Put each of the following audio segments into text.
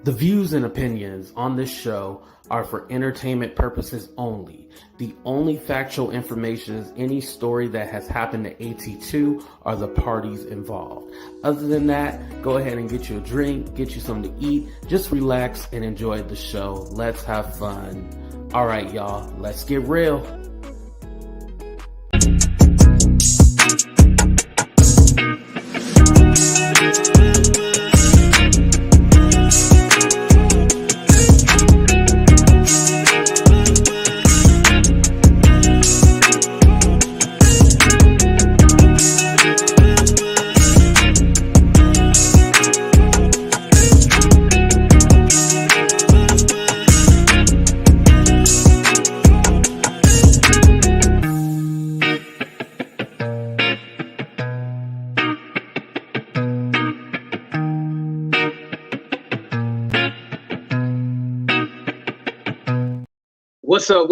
The views and opinions on this show are for entertainment purposes only. The only factual information is any story that has happened to AT2 or the parties involved. Other than that, go ahead and get you a drink, get you something to eat, just relax and enjoy the show. Let's have fun. All right, y'all, let's get real.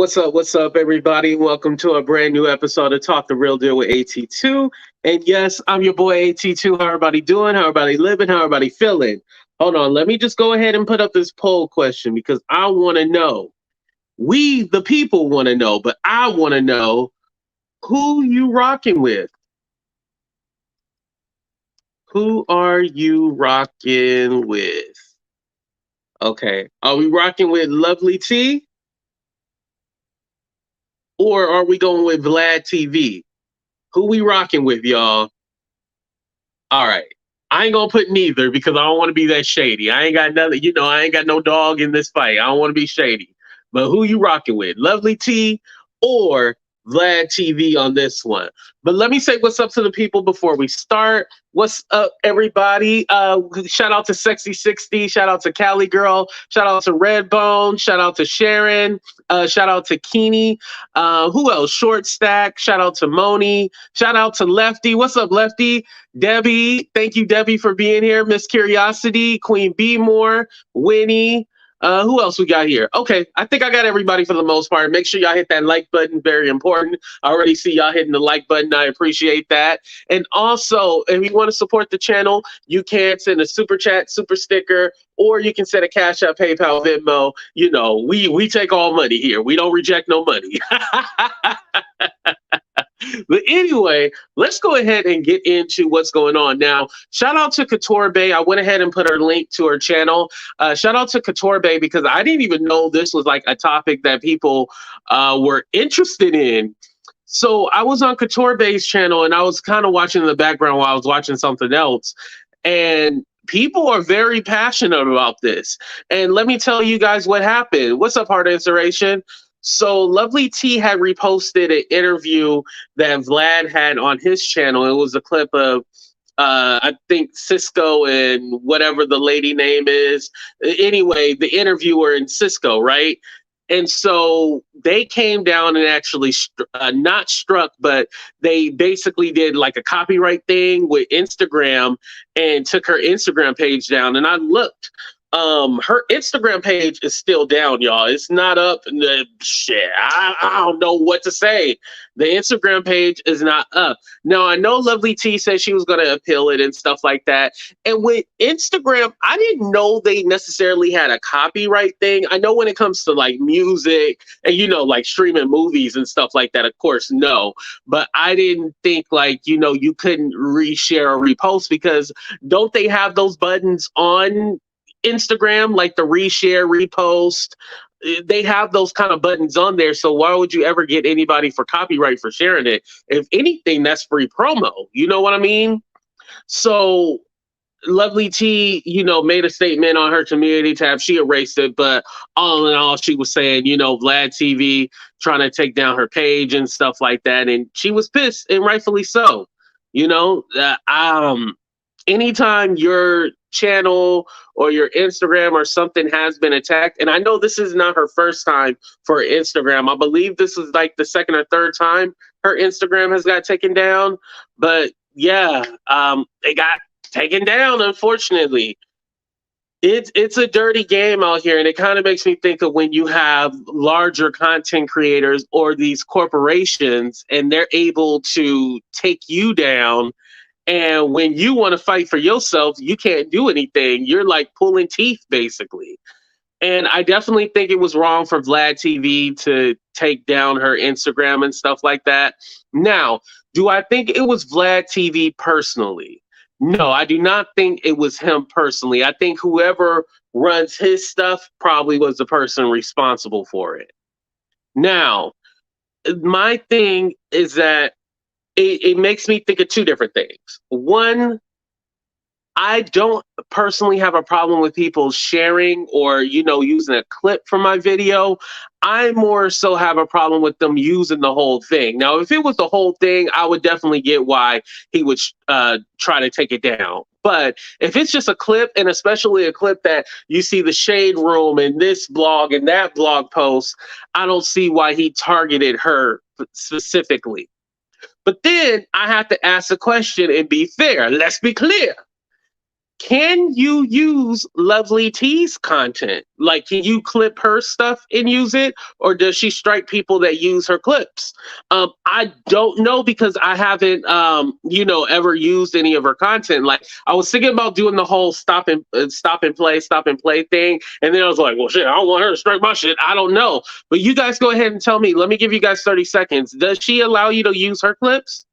What's up, everybody? Welcome to a brand new episode of Talk the Real Deal with AT2. And yes, I'm your boy AT2. How everybody doing? How everybody living? How everybody feeling? Hold on, let me just go ahead and put up this poll question because I want to know. We, the people, want to know, but I want to know who you rocking with. Who are you rocking with? Okay, are we rocking with Lovelyti? Or are we going with Vlad TV? Who we rocking with, y'all? All right. I ain't going to put neither because I don't want to be that shady. I ain't got nothing, I ain't got no dog in this fight. I don't want to be shady. But who you rocking with? Lovelyti or Vlad TV on this one? But let me say what's up to the people before we start. What's up, everybody? Shout out to Sexy60. Shout out to Cali Girl. Shout out to Redbone. Shout out to Sharon. Shout out to Keeney. Who else? Short Stack. Shout out to Moni. Shout out to Lefty. What's up, Lefty? Debbie. Thank you, Debbie, for being here. Miss Curiosity. Queen B More. Winnie. Who else we got here? Okay, I think I got everybody for the most part. Make sure y'all hit that like button. Very important. I already see y'all hitting the like button. I appreciate that. And also, if you want to support the channel, you can send a super chat, super sticker, or you can send a Cash App, PayPal, Venmo. We take all money here. We don't reject no money. But anyway, let's go ahead and get into what's going on now. Shout out to Couture Bay. I went ahead and put her link to her channel. Shout out to Couture Bay because I didn't even know this was like a topic that people were interested in. So I was on Couture Bay's channel and I was kind of watching in the background while I was watching something else. And people are very passionate about this. And let me tell you guys what happened. What's up, Heart Inspiration? So Lovelyti had reposted an interview that Vlad had on his channel. It was a clip of, I think, Cisco and whatever the lady name is. Anyway, the interviewer and Cisco, right? And so they came down and actually not struck, but they basically did like a copyright thing with Instagram and took her Instagram page down. And I looked. Her Instagram page is still down, y'all. It's not up. Shit, I don't know what to say. The Instagram page is not up. Now, I know Lovelyti said she was going to appeal it and stuff like that. And with Instagram, I didn't know they necessarily had a copyright thing. I know when it comes to like music and, like streaming movies and stuff like that, of course, no. But I didn't think like, you couldn't reshare or repost because don't they have those buttons on Instagram, like the reshare, repost? They have those kind of buttons on there. So why would you ever get anybody for copyright for sharing it? If anything, that's free promo. You know what I mean? So Lovelyti, made a statement on her community tab. She erased it, but all in all, she was saying, Vlad TV trying to take down her page and stuff like that. And she was pissed, and rightfully so. Anytime your channel or your Instagram or something has been attacked, and I know this is not her first time for Instagram. I believe this is like the second or third time her Instagram has got taken down. But yeah, they got taken down, unfortunately. It's a dirty game out here, and it kind of makes me think of when you have larger content creators or these corporations, and they're able to take you down And when you want to fight for yourself, you can't do anything. You're like pulling teeth, basically. And I definitely think it was wrong for Vlad TV to take down her Instagram and stuff like that. Now, do I think it was Vlad TV personally? No, I do not think it was him personally. I think whoever runs his stuff probably was the person responsible for it. Now, my thing is that it makes me think of two different things. One, I don't personally have a problem with people sharing or, using a clip from my video. I more so have a problem with them using the whole thing. Now, if it was the whole thing, I would definitely get why he would try to take it down. But if it's just a clip, and especially a clip that you see the shade room and this blog and that blog post, I don't see why he targeted her specifically. But then I have to ask the question and be fair. Let's be clear. Can you use Lovelyti content? Like, can you clip her stuff and use it? Or does she strike people that use her clips? I don't know because I haven't, ever used any of her content. Like, I was thinking about doing the whole stop and play thing. And then I was like, well, shit, I don't want her to strike my shit. I don't know. But you guys go ahead and tell me. Let me give you guys 30 seconds. Does she allow you to use her clips?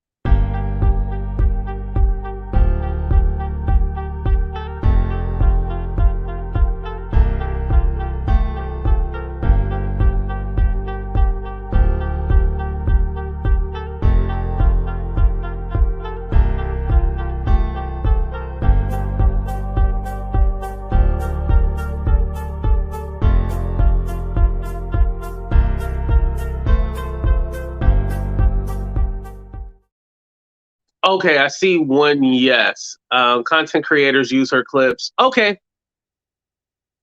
Okay, I see one yes. Content creators use her clips. Okay.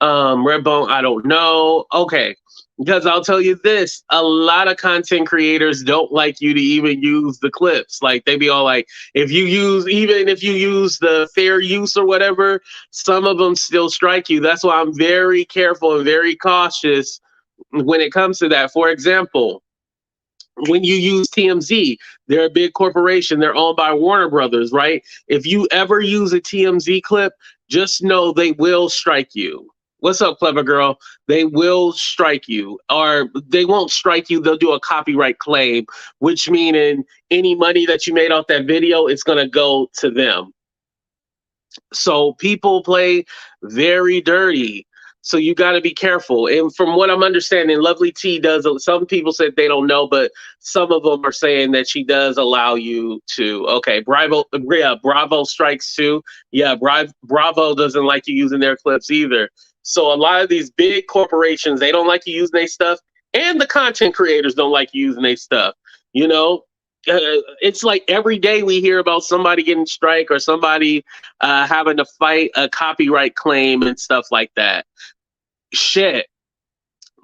Redbone, I don't know. Okay. Because I'll tell you this, a lot of content creators don't like you to even use the clips. Like they be all like, even if you use the fair use or whatever, some of them still strike you. That's why I'm very careful and very cautious when it comes to that. For example, when you use TMZ, they're a big corporation. They're owned by Warner Brothers, right? If you ever use a TMZ clip, just know they will strike you. What's up, clever girl? They will strike you, or they won't strike you. They'll do a copyright claim, which meaning any money that you made off that video, it's going to go to them. So people play very dirty. So you got to be careful. And from what I'm understanding, Lovelyti does. Some people said they don't know, but some of them are saying that she does allow you to. Okay, Bravo strikes too. Yeah, Bravo doesn't like you using their clips either. So a lot of these big corporations, they don't like you using their stuff, and the content creators don't like you using their stuff. It's like every day we hear about somebody getting strike or somebody having to fight a copyright claim and stuff like that. Shit.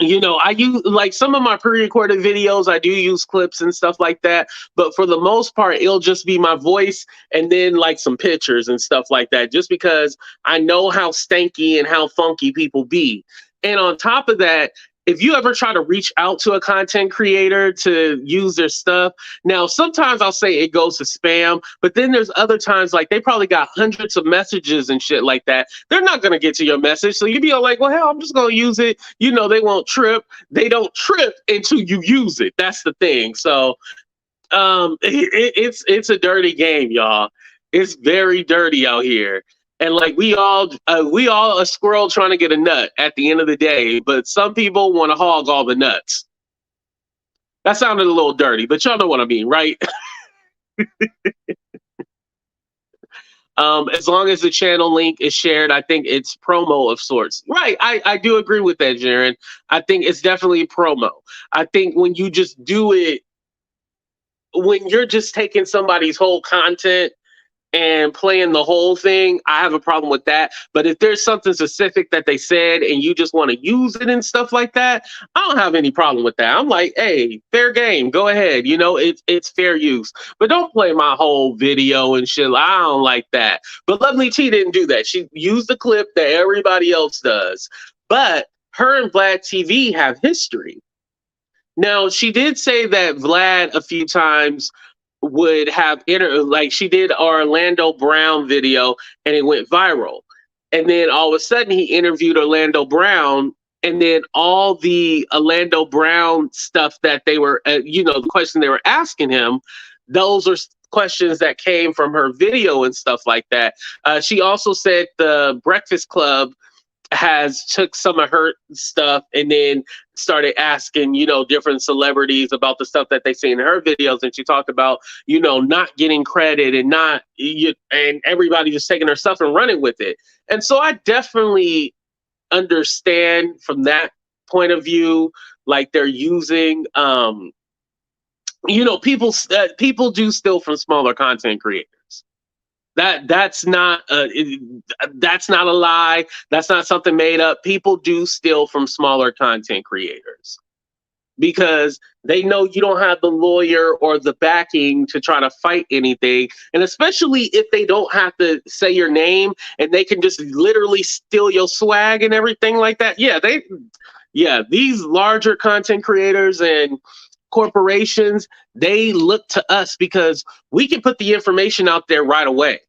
I use like some of my pre-recorded videos, I do use clips and stuff like that. But for the most part, it'll just be my voice and then like some pictures and stuff like that, just because I know how stanky and how funky people be. And on top of that, if you ever try to reach out to a content creator to use their stuff, now sometimes I'll say it goes to spam, but then there's other times like they probably got hundreds of messages and shit like that. They're not going to get to your message. So you'd be all like, well, hell, I'm just going to use it. They won't trip. They don't trip until you use it. That's the thing. So it's a dirty game, y'all. It's very dirty out here. And like we all a squirrel trying to get a nut at the end of the day, but some people want to hog all the nuts. That sounded a little dirty, but y'all know what I mean, right? As long as the channel link is shared, I think it's promo of sorts. Right, I do agree with that, Jaren. I think it's definitely promo. I think when you just do it, when you're just taking somebody's whole content and playing the whole thing, I have a problem with that. But if there's something specific that they said and you just want to use it and stuff like that, I don't have any problem with that. I'm like, hey, fair game, go ahead. It's fair use. But don't play my whole video and shit. I don't like that. But Lovelyti didn't do that. She used the clip that everybody else does. But her and Vlad TV have history. Now, she did say that Vlad a few times would have like she did Orlando Brown video and it went viral. And then all of a sudden he interviewed Orlando Brown, and then all the Orlando Brown stuff that they were, the question they were asking him, those are questions that came from her video and stuff like that. She also said the Breakfast Club has took some of her stuff and then started asking, different celebrities about the stuff that they see in her videos. And she talked about, not getting credit and and everybody just taking her stuff and running with it. And so I definitely understand from that point of view, like they're using, people do steal from smaller content creators. That's not that's not a lie. That's not something made up. People do steal from smaller content creators because they know you don't have the lawyer or the backing to try to fight anything. And especially if they don't have to say your name and they can just literally steal your swag and everything like that. These larger content creators and corporations, they look to us because we can put the information out there right away.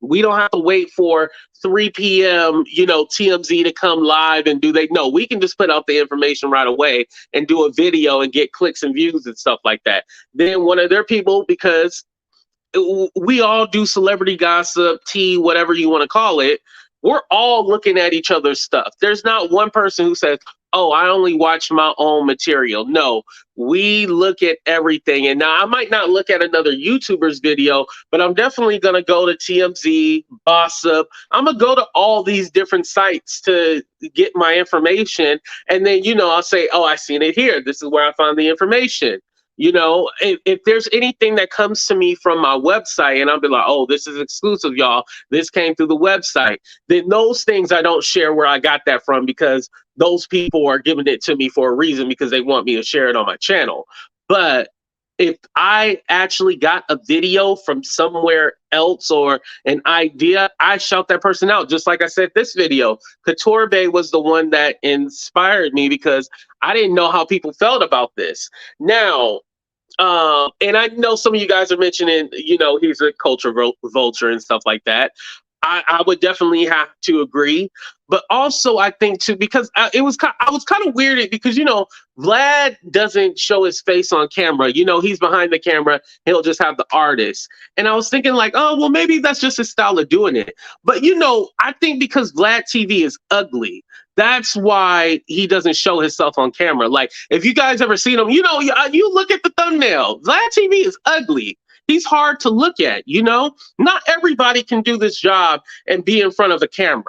We don't have to wait for 3 p.m., TMZ to come live and no, we can just put out the information right away and do a video and get clicks and views and stuff like that. Then one of their people, because we all do celebrity gossip, tea, whatever you want to call it, we're all looking at each other's stuff. There's not one person who says, oh, I only watch my own material. No, we look at everything. And now I might not look at another YouTuber's video, but I'm definitely going to go to TMZ, Gossip. I'm going to go to all these different sites to get my information. And then, I'll say, oh, I seen it here. This is where I found the information. If there's anything that comes to me from my website and I'll be like, oh, this is exclusive, y'all, this came through the website, then those things I don't share where I got that from, because those people are giving it to me for a reason, because they want me to share it on my channel. But if I actually got a video from somewhere else or an idea, I shout that person out. Just like I said, this video, Couture Bay was the one that inspired me because I didn't know how people felt about this. Now, and I know some of you guys are mentioning, he's a culture vulture and stuff like that. I would definitely have to agree. But also I think too, because I was kind of weirded because, Vlad doesn't show his face on camera. He's behind the camera. He'll just have the artist. And I was thinking like, oh, well, maybe that's just his style of doing it. But, I think because Vlad TV is ugly, that's why he doesn't show himself on camera. Like, if you guys ever seen him, you look at the thumbnail. Vlad TV is ugly. He's hard to look at, Not everybody can do this job and be in front of a camera.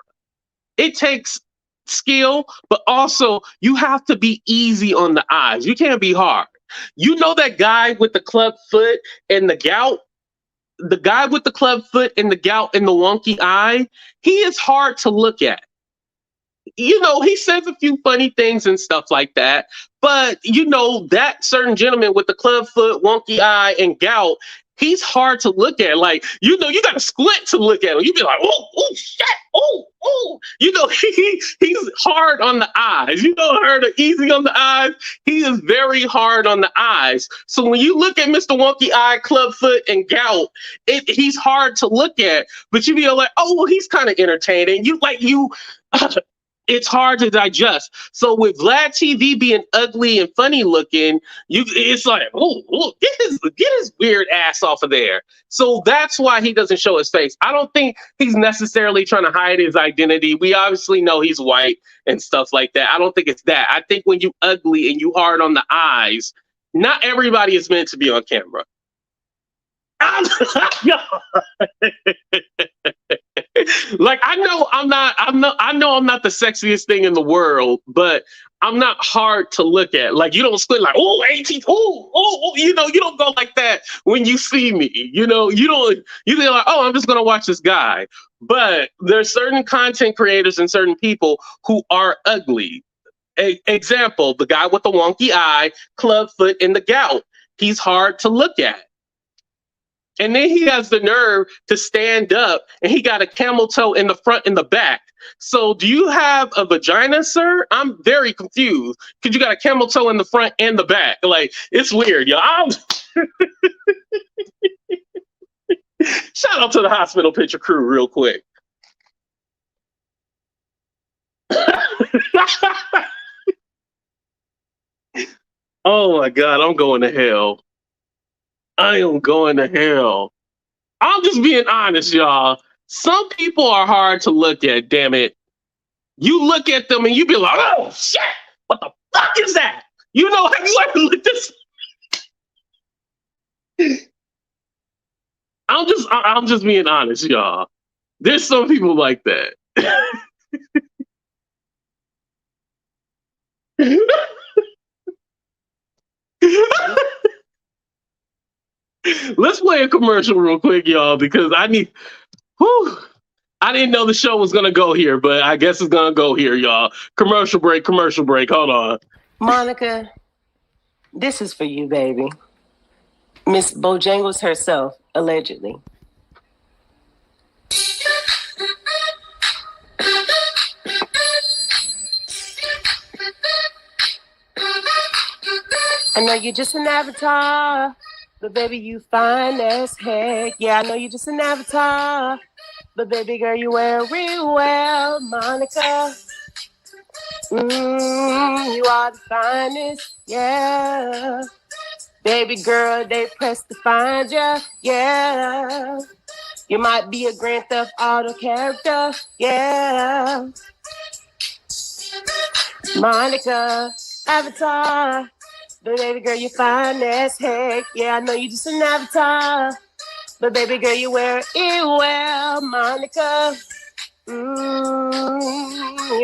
It takes skill, but also you have to be easy on the eyes. You can't be hard. That guy with the club foot and the gout? The guy with the club foot and the gout and the wonky eye, he is hard to look at. He says a few funny things and stuff like that, but that certain gentleman with the club foot, wonky eye, and gout, he's hard to look at. Like, you got to squint to look at him. You'd be like, oh, shit, oh. He's hard on the eyes. Heard easy on the eyes. He is very hard on the eyes. So when you look at Mr. Wonky Eye, Club Foot, and Gout, he's hard to look at. But you be like, oh, well, he's kind of entertaining. It's hard to digest. So with Vlad TV being ugly and funny looking, it's like, oh, get his weird ass off of there. So that's why he doesn't show his face. I don't think he's necessarily trying to hide his identity. We obviously know he's white and stuff like that. I don't think it's that. I think when you ugly and you hard on the eyes, not everybody is meant to be on camera. Like, I know I'm not the sexiest thing in the world, but I'm not hard to look at. Like, you don't squint like, oh, 18, you don't go like that when you see me. You're like, oh, I'm just gonna watch this guy. But there's certain content creators and certain people who are ugly. Example, the guy with the wonky eye, club foot, and the gout. He's hard to look at. And then he has the nerve to stand up and he got a camel toe in the front and the back. So do you have a vagina, sir? I'm very confused because you got a camel toe in the front and the back. Like, it's weird, y'all. Shout out to the hospital picture crew real quick. Oh my God, I'm going to hell. I am going to hell. I'm just being honest, y'all. Some people are hard to look at, damn it. You look at them and you be like, oh shit, what the fuck is that? You know, have you ever looked at this? I'm just being honest, y'all. There's some people like that. Let's play a commercial real quick, y'all, because I need. Whew, I didn't know the show was gonna go here, but I guess it's gonna go here, y'all. Commercial break. Commercial break. Hold on. Monica, this is for you, baby. Miss Bojangles herself, allegedly. I know you're just an avatar, but baby, you fine as heck. Yeah, I know you're just an avatar, but baby girl, you wear it real well, Monica. You are the finest, yeah. Baby girl, they pressed to find ya, yeah. You might be a Grand Theft Auto character, yeah. Monica, avatar. But baby girl, you fine as heck. Yeah, I know you just an avatar. But baby girl, you wear it well, Monica. You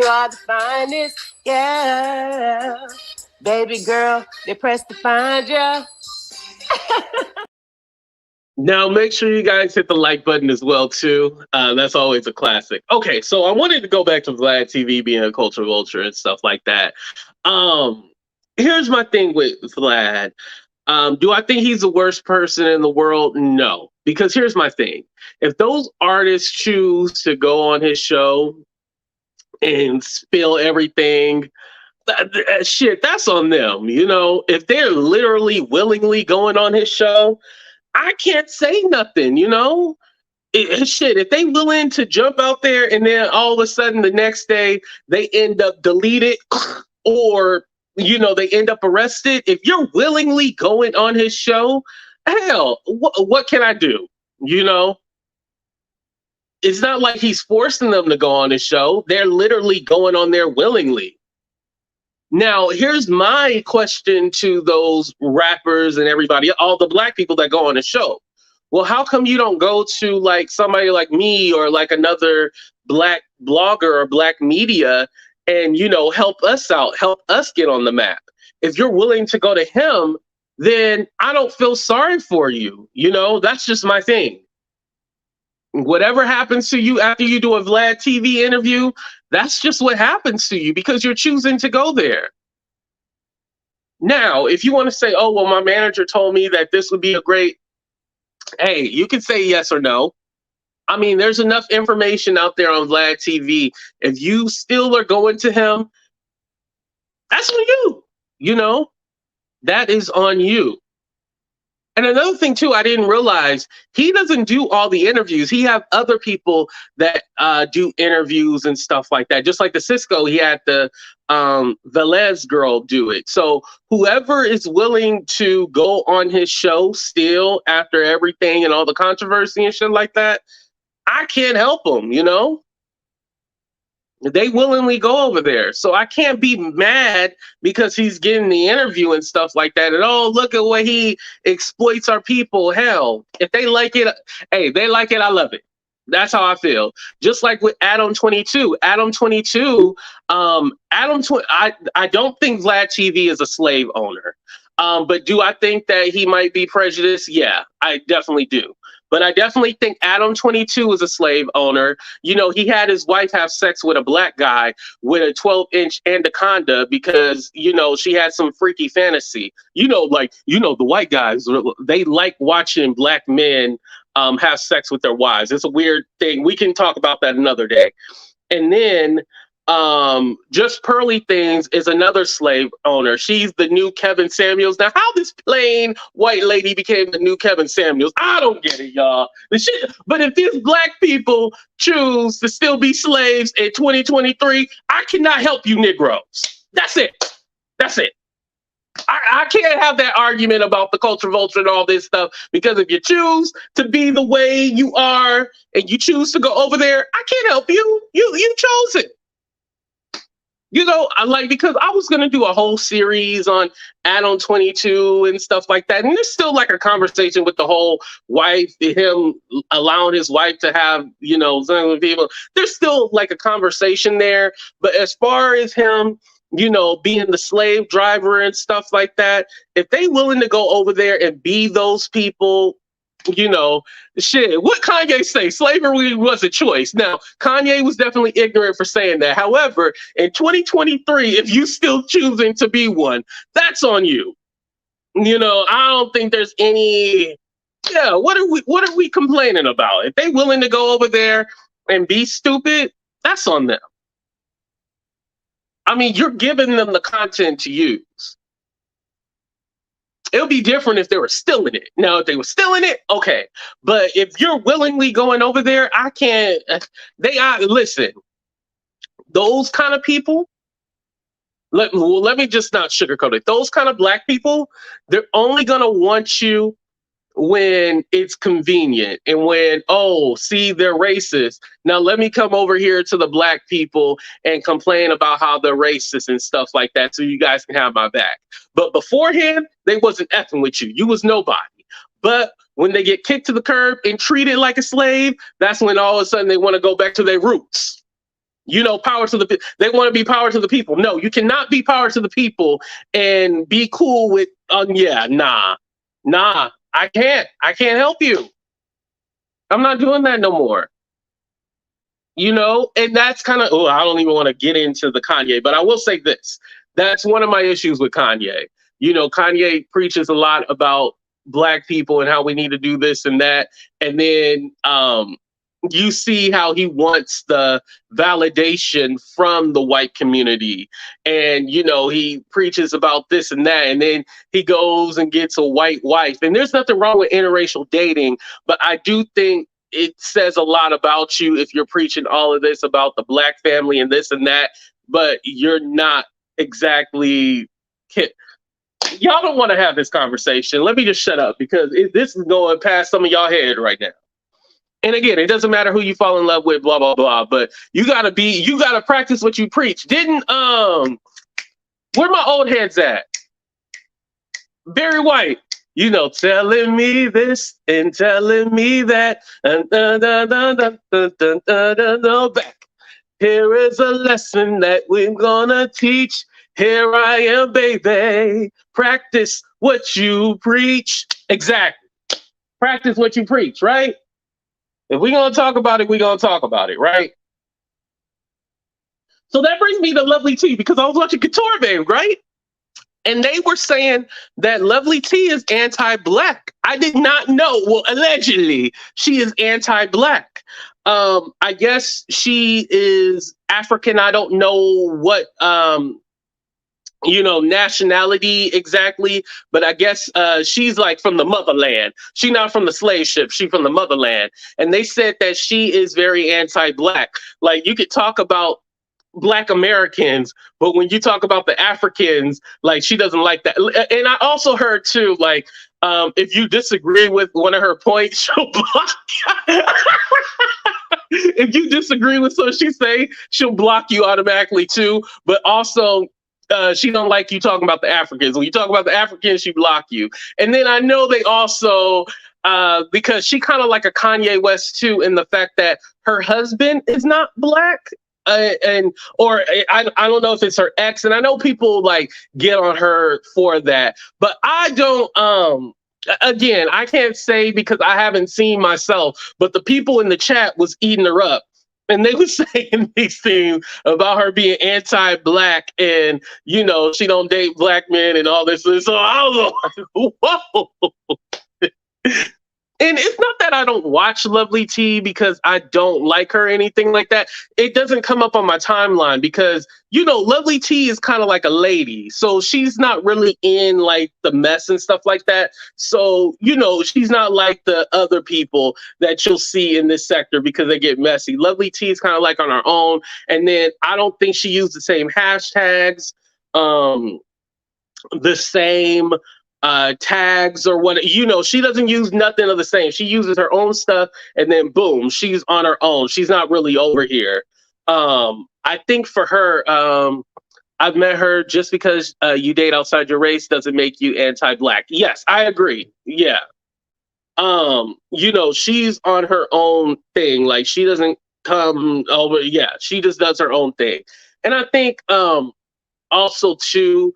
are the finest, yeah. Baby girl, they pressed to find ya. Now, make sure you guys hit the like button as well, too. That's always a classic. Okay, so I wanted to go back to Vlad TV being a culture vulture and stuff like that. Here's my thing with Vlad. Do I think he's the worst person in the world? No. Because here's my thing. If those artists choose to go on his show and spill everything, shit, that's on them. You know, if they're literally willingly going on his show, I can't say nothing, you know? Shit, if they willing to jump out there and then all of a sudden the next day they end up deleted or, you know, they end up arrested, if you're willingly going on his show, hell, what can I do? You know? It's not like he's forcing them to go on his show. They're literally going on there willingly. Now, here's my question to those rappers and everybody, all the black people that go on the show. Well, how come you don't go to like somebody like me or like another black blogger or black media and, you know, help us out, help us get on the map? If you're willing to go to him, then I don't feel sorry for you. You know, that's just my thing. Whatever happens to you after you do a Vlad TV interview, that's just what happens to you because you're choosing to go there. Now, if you want to say, oh, well, my manager told me that this would be a great, hey, you can say yes or no. I mean, there's enough information out there on Vlad TV. If you still are going to him, that's on you. You know, that is on you. And another thing, too, I didn't realize, he doesn't do all the interviews. He have other people that do interviews and stuff like that. Just like the Cisco, he had the Velez girl do it. So whoever is willing to go on his show still after everything and all the controversy and shit like that, I can't help them, you know? They willingly go over there. So I can't be mad because he's getting the interview and stuff like that. And oh, look at what he exploits our people. Hell, if they like it, hey, they like it, I love it. That's how I feel. Just like with Adam 22. Adam 22, I don't think Vlad TV is a slave owner. But do I think that he might be prejudiced? Yeah, I definitely do. But I definitely think Adam 22 is a slave owner. You know, he had his wife have sex with a black guy with a 12-inch anaconda because, you know, she had some freaky fantasy. You know, like, you know, the white guys, they like watching black men have sex with their wives. It's a weird thing. We can talk about that another day. And then Just Pearly Things is another slave owner. She's the new Kevin Samuels. Now, how this plain white lady became the new Kevin Samuels, I don't get it, y'all. But if these black people choose to still be slaves in 2023, I cannot help you Negroes. That's it. That's it. I can't have that argument about the culture vulture and all this stuff, because if you choose to be the way you are and you choose to go over there, I can't help you. You chose it. You know, because I was going to do a whole series on Adam 22 and stuff like that. And there's still like a conversation with the whole wife, him allowing his wife to have, you know, some people. There's still like a conversation there. But as far as him, you know, being the slave driver and stuff like that, if they willing to go over there and be those people, you know, shit, what Kanye say? Slavery was a choice. Now, Kanye was definitely ignorant for saying that. However, in 2023, if you still choosing to be one, that's on you. You know, I don't think there's any, what are we complaining about? If they willing to go over there and be stupid, that's on them. I mean, you're giving them the content to use. It would be different if they were still in it. Now, if they were still in it, okay. But if you're willingly going over there, I can't. Listen, those kind of people, let me just not sugarcoat it. Those kind of black people, they're only going to want you when it's convenient and when, oh, see, they're racist. Now let me come over here to the black people and complain about how they're racist and stuff like that so you guys can have my back. But beforehand, they wasn't effing with you. You was nobody. But when they get kicked to the curb and treated like a slave, that's when all of a sudden they want to go back to their roots. You know, power to the they want to be power to the people. No, you cannot be power to the people and be cool with, nah. I can't help you. I'm not doing that no more. You know, and that's kind of, I don't even want to get into the Kanye, but I will say this. That's one of my issues with Kanye. You know, Kanye preaches a lot about black people and how we need to do this and that. And then you see how he wants the validation from the white community. And, you know, he preaches about this and that. And then he goes and gets a white wife. And there's nothing wrong with interracial dating. But I do think it says a lot about you if you're preaching all of this about the black family and this and that. But you're not exactly... Y'all don't want to have this conversation. Let me just shut up, because this is going past some of y'all head right now. And again, it doesn't matter who you fall in love with, blah, blah, blah. But you gotta practice what you preach. Where my old heads at? Barry White, you know, telling me this and telling me that. Back. Here is a lesson that we're gonna teach. Here I am, baby. Practice what you preach. Exactly. Practice what you preach, right? If we're going to talk about it, we're going to talk about it, right? So that brings me to Lovelyti, because I was watching Couture Bay, right? And they were saying that Lovelyti is anti-black. I did not know. Well, allegedly, she is anti-black. I guess she is African. I don't know what, nationality exactly, but I guess she's like from the motherland. She's not from the slave ship. She's from the motherland. And they said that she is very anti-black. Like, you could talk about Black Americans, but when you talk about the Africans, like, she doesn't like that. And I also heard too, like, if you disagree with one of her points, she'll block you. If you disagree with what she say, she'll block you automatically too. But also, she don't like you talking about the Africans. When you talk about the Africans, she block you. And then I know they also, because she kind of like a Kanye West too, in the fact that her husband is not black. I don't know if it's her ex. And I know people like get on her for that, but I don't, Again, I can't say because I haven't seen myself, but the people in the chat was eating her up. And they were saying these things about her being anti-black and, you know, she don't date black men and all this. And so I was like, whoa. And it's not that I don't watch Lovelyti because I don't like her or anything like that. It doesn't come up on my timeline because, you know, Lovelyti is kind of like a lady. So she's not really in like the mess and stuff like that. So, you know, she's not like the other people that you'll see in this sector because they get messy. Lovelyti is kind of like on her own. And then I don't think she used the same hashtags, the same tags or what, you know, she doesn't use nothing of the same. She uses her own stuff and then boom, she's on her own. She's not really over here. I think for her, I've met her just because you date outside your race doesn't make you anti-black. Yes, I agree. Yeah. You know, she's on her own thing. Like she doesn't come over. Yeah, she just does her own thing. And I think also too,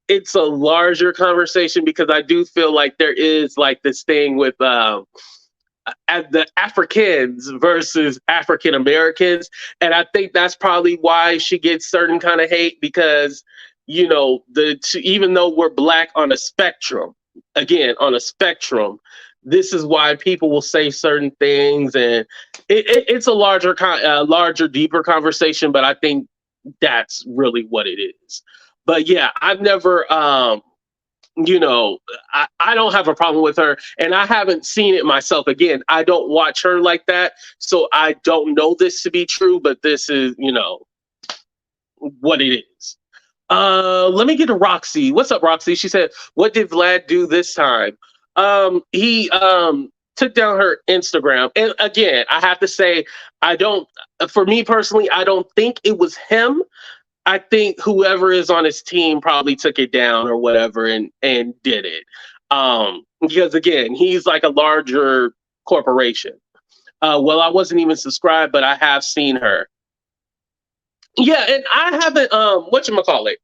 it's a larger conversation because I do feel like there is like this thing with the Africans versus African Americans. And I think that's probably why she gets certain kind of hate because, you know, even though we're black on a spectrum, again, on a spectrum, this is why people will say certain things. And it's a larger, deeper conversation, but I think that's really what it is. But yeah, I've never, you know, I don't have a problem with her and I haven't seen it myself. Again, I don't watch her like that. So I don't know this to be true, but this is, you know, what it is. Let me get to Roxy. What's up, Roxy? She said, what did Vlad do this time? He took down her Instagram. And again, I have to say, for me personally, I don't think it was him. I think whoever is on his team probably took it down or whatever and did it. Because again, he's like a larger corporation. Well, I wasn't even subscribed, but I have seen her. Yeah, and I haven't whatchamacallit.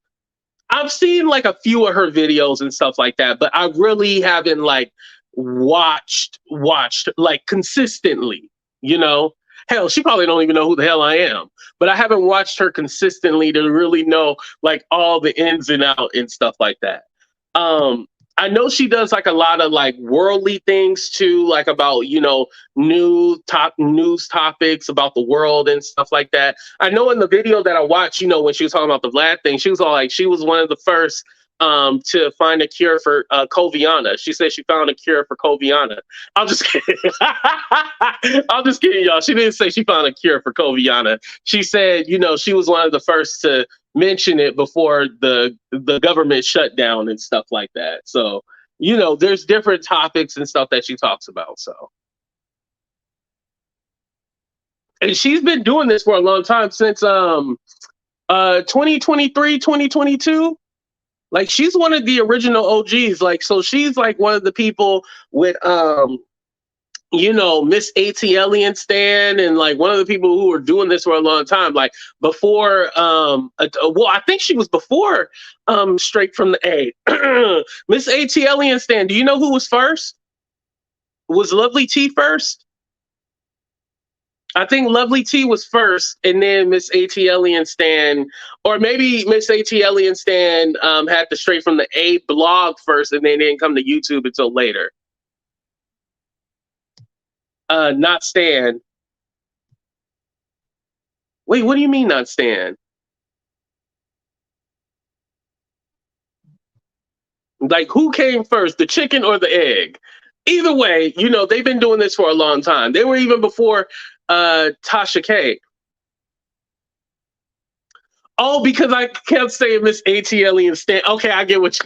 I've seen like a few of her videos and stuff like that, but I really haven't like watched like consistently, you know. Hell, she probably don't even know who the hell I am, but I haven't watched her consistently to really know like all the ins and out and stuff like that. I know she does like a lot of like worldly things too, like about, you know, news topics about the world and stuff like that. I know in the video that I watched, you know, when she was talking about the Vlad thing, she was all like, she was one of the first to find a cure for Coviana. She said she found a cure for Coviana. I'm just kidding. I'm just kidding, y'all. She didn't say she found a cure for Coviana. She said, you know, she was one of the first to mention it before the government shut down and stuff like that. So, you know, there's different topics and stuff that she talks about. So, and she's been doing this for a long time since 2023, 2022. Like she's one of the original OGs. Like, so she's like one of the people with, you know, Miss ATLian Stan and like one of the people who were doing this for a long time. Like before, well, I think she was before Straight from the A. Miss ATLian Stan, do you know who was first? Was Lovelyti first? I think Lovelyti was first, and then Miss ATLian Stan, or maybe Miss ATLian Stan had the Straight from the A blog first, and then didn't come to YouTube until later. Not Stan. Wait, what do you mean not Stan? Like, who came first, the chicken or the egg? Either way, you know, they've been doing this for a long time. They were even before Tasha K. Oh, because I kept saying Miss ATLian Stan. Okay, I get what you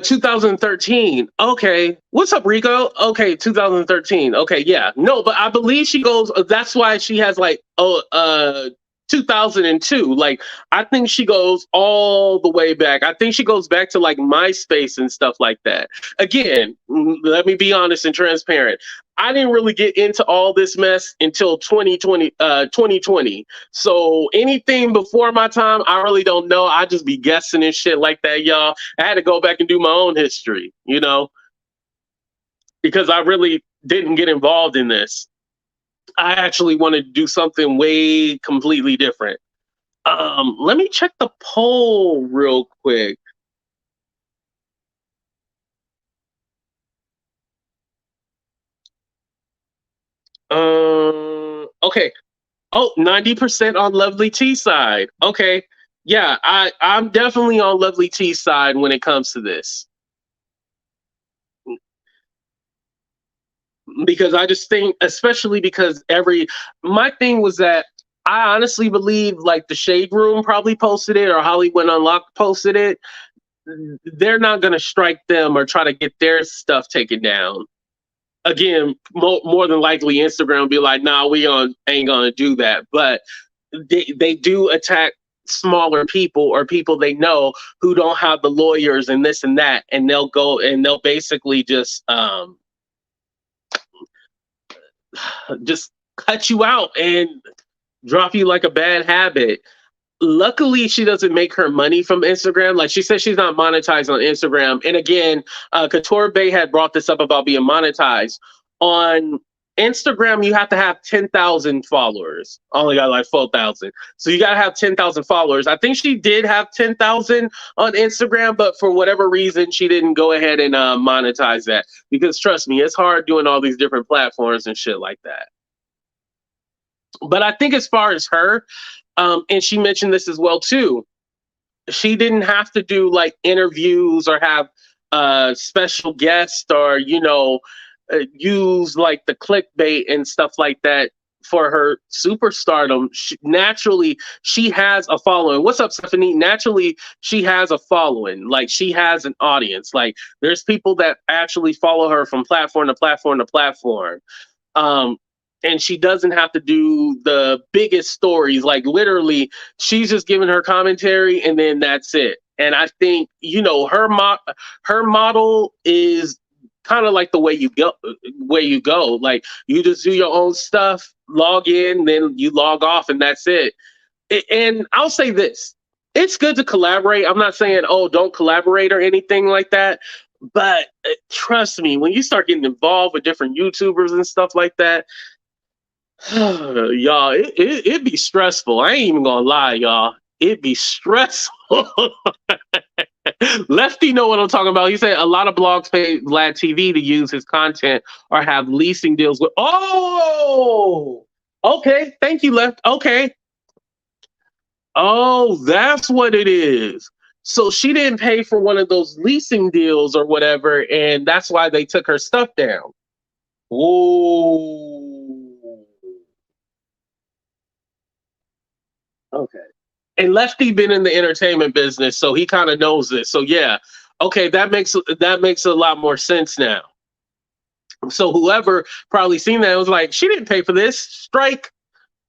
2013. Okay. What's up, Rico? Okay, 2013. Okay, yeah. No, but I believe she goes, that's why she has like 2002. Like, I think she goes all the way back. I think she goes back to like MySpace and stuff like that. Again, let me be honest and transparent. I didn't really get into all this mess until 2020. So anything before my time, I really don't know. I just be guessing and shit like that, y'all. I had to go back and do my own history, you know, because I really didn't get involved in this. I actually wanted to do something way completely different. Let me check the poll real quick. Okay. Oh, 90% on Lovely T side. Okay. Yeah, I'm definitely on Lovely T side when it comes to this. Because I just think, especially because my thing was that I honestly believe like the Shade Room probably posted it or Hollywood Unlocked posted it. They're not going to strike them or try to get their stuff taken down. Again, more than likely Instagram will be like, nah, ain't gonna do that. But they do attack smaller people or people they know who don't have the lawyers and this and that, and they'll go and they'll basically just cut you out and drop you like a bad habit. Luckily, she doesn't make her money from Instagram. Like she said, she's not monetized on Instagram. And again, Couture Bay had brought this up about being monetized. On Instagram, you have to have 10,000 followers. Only got like 4,000. So you got to have 10,000 followers. I think she did have 10,000 on Instagram, but for whatever reason, she didn't go ahead and monetize that. Because trust me, it's hard doing all these different platforms and shit like that. But I think as far as her, and she mentioned this as well too, she didn't have to do like interviews or have special guests or, you know, use like the clickbait and stuff like that for her superstardom. Naturally, she has a following. What's up, Stephanie? Naturally, she has a following. Like she has an audience. Like there's people that actually follow her from platform to platform to platform. And she doesn't have to do the biggest stories. Like literally, she's just giving her commentary and then that's it. And I think, you know, her model is kind of like the way you go. Like you just do your own stuff, log in, then you log off, and that's it. And I'll say this: it's good to collaborate. I'm not saying, oh, don't collaborate or anything like that. But trust me, when you start getting involved with different YouTubers and stuff like that, y'all, it be stressful. I ain't even gonna lie, y'all. It be stressful. Lefty know what I'm talking about. He said a lot of blogs pay Vlad TV to use his content or have leasing deals with. Oh, okay. Thank you, Left. Okay. Oh, that's what it is. So she didn't pay for one of those leasing deals or whatever, and that's why they took her stuff down. Oh. Okay. And Lefty been in the entertainment business, so he kind of knows this. So yeah, okay, that makes a lot more sense now. So whoever probably seen that was like, she didn't pay for this, strike,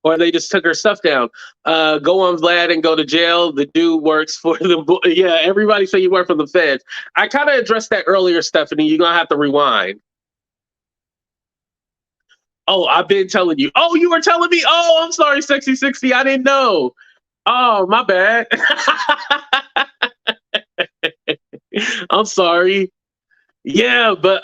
or they just took her stuff down. Go on Vlad and go to jail. The dude works for the yeah. Everybody say you work for the feds. I kind of addressed that earlier, Stephanie. You're gonna have to rewind. Oh, I've been telling you. Oh, you were telling me. Oh, I'm sorry, Sexy 60. I didn't know. Oh, my bad. I'm sorry. Yeah, but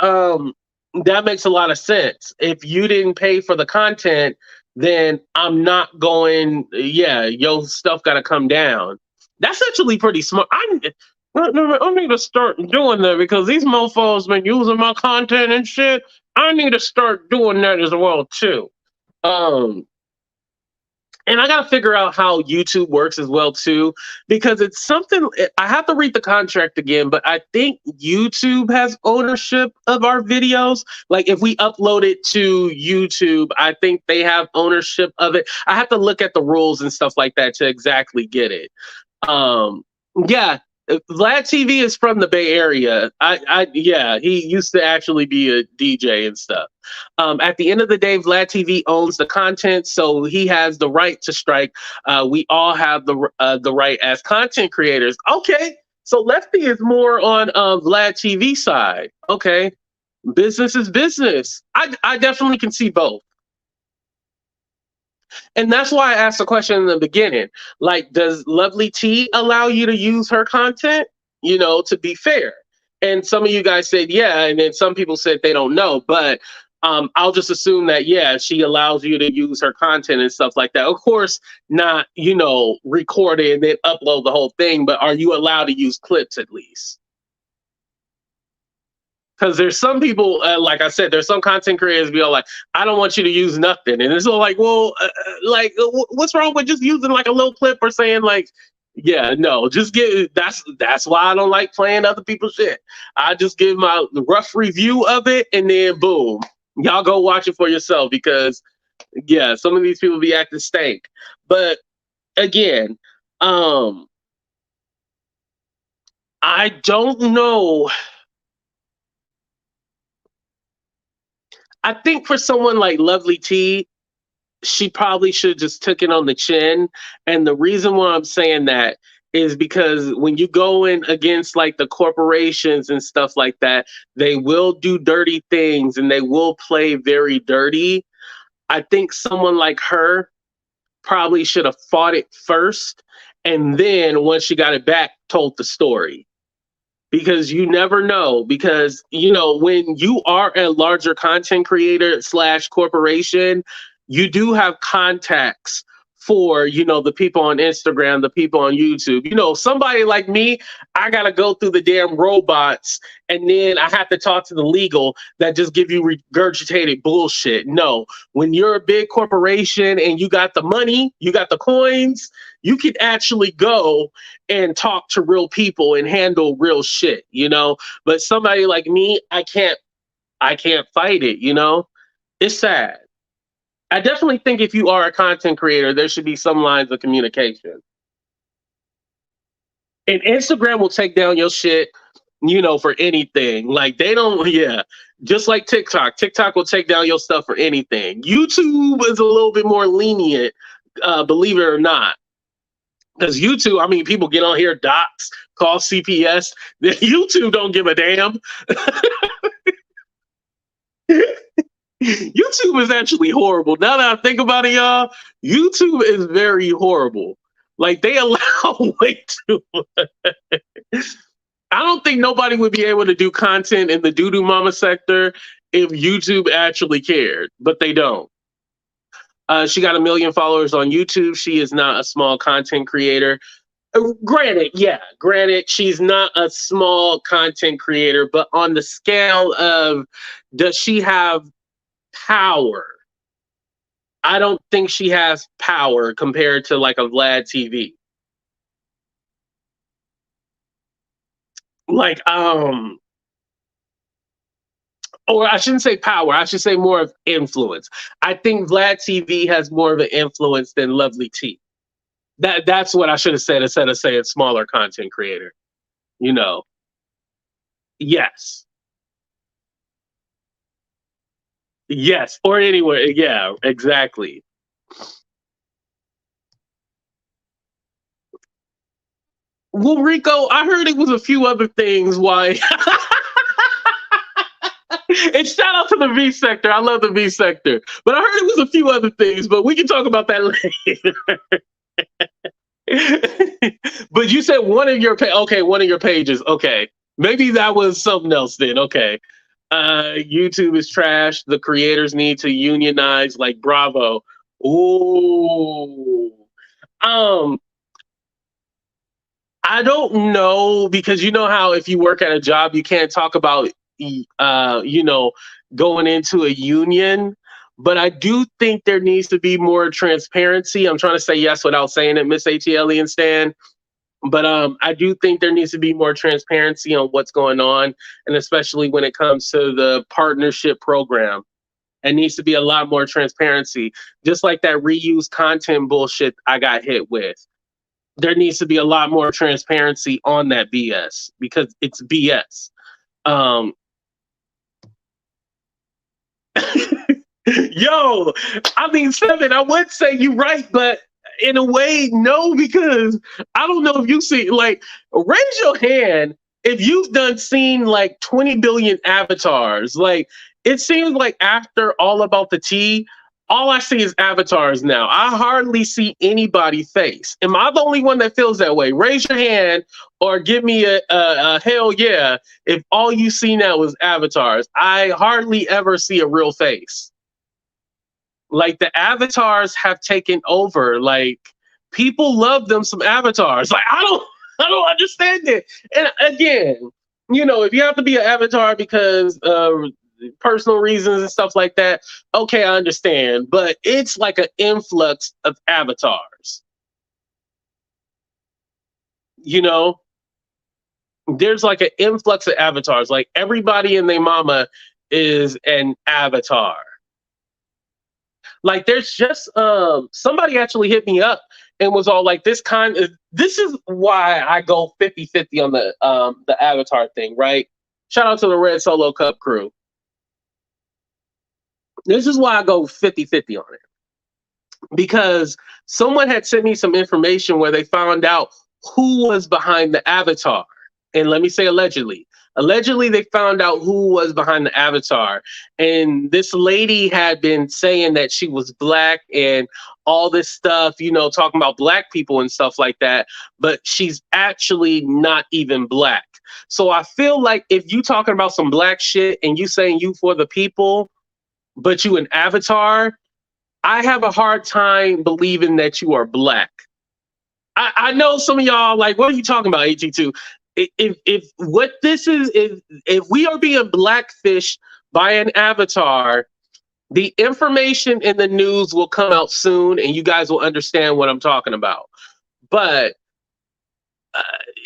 that makes a lot of sense. If you didn't pay for the content, then I'm not going, yeah, your stuff got to come down. That's actually pretty smart. I need to start doing that because these mofos been using my content and shit. I need to start doing that as well, too. And I got to figure out how YouTube works as well, too, because it's something I have to read the contract again, but I think YouTube has ownership of our videos. Like if we upload it to YouTube, I think they have ownership of it. I have to look at the rules and stuff like that to exactly get it. Yeah. Vlad TV is from the Bay Area. Yeah, he used to actually be a DJ and stuff. At the end of the day, Vlad TV owns the content, so he has the right to strike. We all have the right as content creators. Okay, so Lefty is more on Vlad TV side. Okay, business is business. I definitely can see both. And that's why I asked the question in the beginning. Like, does Lovely T allow you to use her content? You know, to be fair. And some of you guys said yeah, and then some people said they don't know. But I'll just assume that yeah, she allows you to use her content and stuff like that. Of course, not record it and then upload the whole thing. But are you allowed to use clips at least? Because there's some people, like I said, there's some content creators be all like, I don't want you to use nothing. And it's all like, well, what's wrong with just using like a little clip or saying like, yeah, no, just that's why I don't like playing other people's shit. I just give my rough review of it and then boom, y'all go watch it for yourself because yeah, some of these people be acting stank. But again, I don't know. I think for someone like Lovely T, she probably should have just took it on the chin. And the reason why I'm saying that is because when you go in against like the corporations and stuff like that, they will do dirty things and they will play very dirty. I think someone like her probably should have fought it first. And then once she got it back, told the story. Because you never know, because when you are a larger content creator / corporation, you do have contacts for the people on Instagram, the people on YouTube. Somebody like me, I gotta go through the damn robots and then I have to talk to the legal that just give you regurgitated bullshit. No, when you're a big corporation and you got the money, you got the coins, you can actually go and talk to real people and handle real shit, But somebody like me, I can't fight it, It's sad. I definitely think if you are a content creator, there should be some lines of communication. And Instagram will take down your shit, for anything. Like they don't, yeah. Just like TikTok. TikTok will take down your stuff for anything. YouTube is a little bit more lenient, believe it or not. Because YouTube, I mean, people get on here, docs, call CPS. YouTube don't give a damn. YouTube is actually horrible. Now that I think about it, y'all, YouTube is very horrible. Like they allow way too much. I don't think nobody would be able to do content in the doo-doo mama sector if YouTube actually cared, but they don't. She got 1 million followers on YouTube. She is not a small content creator. Granted, she's not a small content creator, but on the scale of does she have power? I don't think she has power compared to like a Vlad TV. Like, or I shouldn't say power. I should say more of influence. I think Vlad TV has more of an influence than Lovely T. That's what I should have said instead of saying smaller content creator. Yes. Yes. Or anywhere. Yeah, exactly. Well, Rico, I heard it was a few other things why. And shout out to the V sector. I love the V sector. But I heard it was a few other things, but we can talk about that later. But you said one of your one of your pages. Okay. Maybe that was something else then. Okay. YouTube is trash. The creators need to unionize, like Bravo. Ooh. I don't know, because you know how if you work at a job, you can't talk about going into a union. But I do think there needs to be more transparency. I'm trying to say yes without saying it, Miss ATL and Stan. But I do think there needs to be more transparency on what's going on, and especially when it comes to the partnership program. It needs to be a lot more transparency, just like that reused content bullshit I got hit with. there needs to be a lot more transparency on that BS because it's BS. Um, yo, I mean, Seven, I would say you're right, but in a way, no, because I don't know if you see, like, raise your hand if you've done seen like 20 billion avatars. Like, it seems like after All About the Tea, all I see is avatars now. I hardly see anybody face. Am I the only one that feels that way? Raise your hand or give me a hell yeah if all you see now is avatars. I hardly ever see a real face. Like the avatars have taken over. Like people love them some avatars. Like I don't understand it. And again, you know, if you have to be an avatar because personal reasons and stuff like that, okay, I understand. But it's like an influx of avatars. You know, there's like an influx of avatars. Like everybody and their mama is an avatar. Like there's just somebody actually hit me up and was all like this is why I go 50-50 on the avatar thing, right? Shout out to the Red Solo Cup crew. This is why I go 50-50 on it. Because someone had sent me some information where they found out who was behind the avatar. And let me say allegedly. Allegedly, they found out who was behind the avatar. And this lady had been saying that she was black and all this stuff, you know, talking about black people and stuff like that. But she's actually not even black. So I feel like if you talking about some black shit and you saying you for the people, but you an avatar, I have a hard time believing that you are black. I know some of y'all like, what are you talking about, AG2? If what this is, if we are being blackfished by an avatar, the information in the news will come out soon and you guys will understand what I'm talking about. But,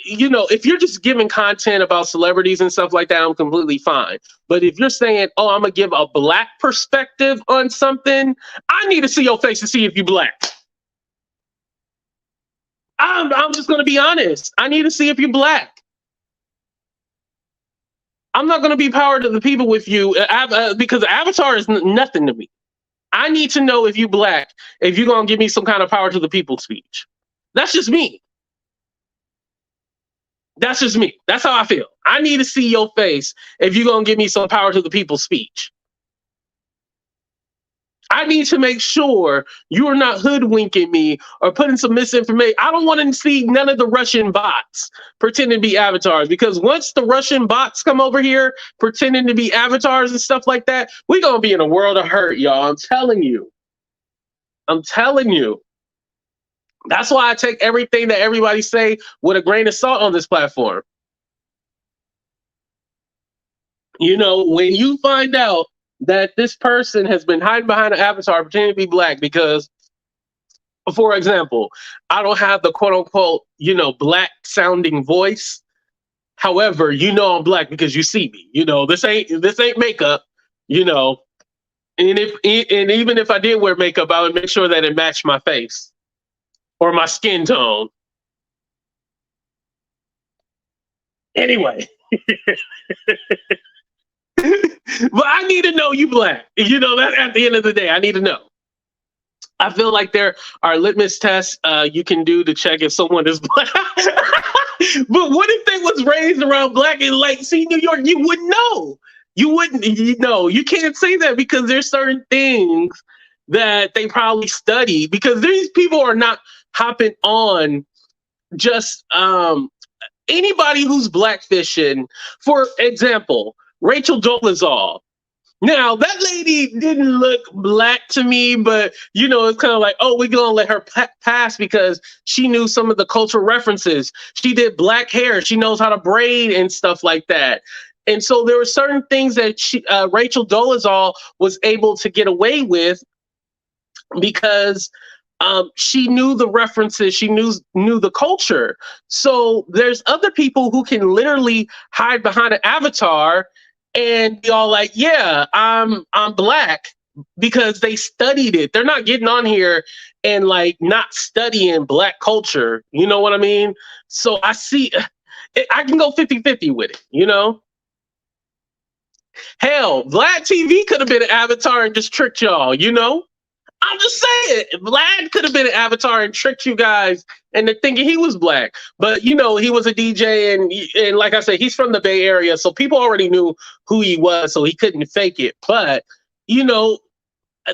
you know, if you're just giving content about celebrities and stuff like that, I'm completely fine. But if you're saying, oh, I'm going to give a black perspective on something, I need to see your face to see if you're black. I'm just going to be honest. I need to see if you're black. I'm not going to be power to the people with you because Avatar is nothing to me. I need to know if you black, if you're going to give me some kind of power to the people speech. That's just me. That's just me. That's how I feel. I need to see your face if you're going to give me some power to the people speech. I need to make sure you are not hoodwinking me or putting some misinformation. I don't want to see none of the Russian bots pretending to be avatars, because once the Russian bots come over here pretending to be avatars and stuff like that, we're going to be in a world of hurt, y'all. I'm telling you. I'm telling you. That's why I take everything that everybody say with a grain of salt on this platform. You know, when you find out that this person has been hiding behind an avatar pretending to be black because, for example, I don't have the quote unquote, you know, black sounding voice. However, you know I'm black because you see me. You know, this ain't makeup, you know. And even if I did wear makeup, I would make sure that it matched my face or my skin tone. Anyway. But I need to know you black. You know, that at the end of the day, I need to know. I feel like there are litmus tests you can do to check if someone is black. But what if they was raised around black and like, see, New York, you wouldn't know. You wouldn't, you know, you can't say that because there's certain things that they probably study, because these people are not hopping on just anybody who's blackfishing. For example, Rachel Dolezal. Now, that lady didn't look black to me, but, you know, it's kind of like, oh, we're going to let her pass because she knew some of the cultural references. She did black hair. She knows how to braid and stuff like that. And so there were certain things that Rachel Dolezal was able to get away with because she knew the references, she knew the culture. So there's other people who can literally hide behind an avatar and be all like, yeah, I'm black, because they studied it. They're not getting on here and like not studying Black culture. You know what I mean? So I see, I can go 50-50 with it, you know? Hell, Vlad TV could have been an avatar and just tricked y'all, you know? I'm just saying, Vlad could have been an avatar and tricked you guys into thinking he was Black. But, you know, he was a DJ and like I said, he's from the Bay Area. So people already knew who he was, so he couldn't fake it. But, you know,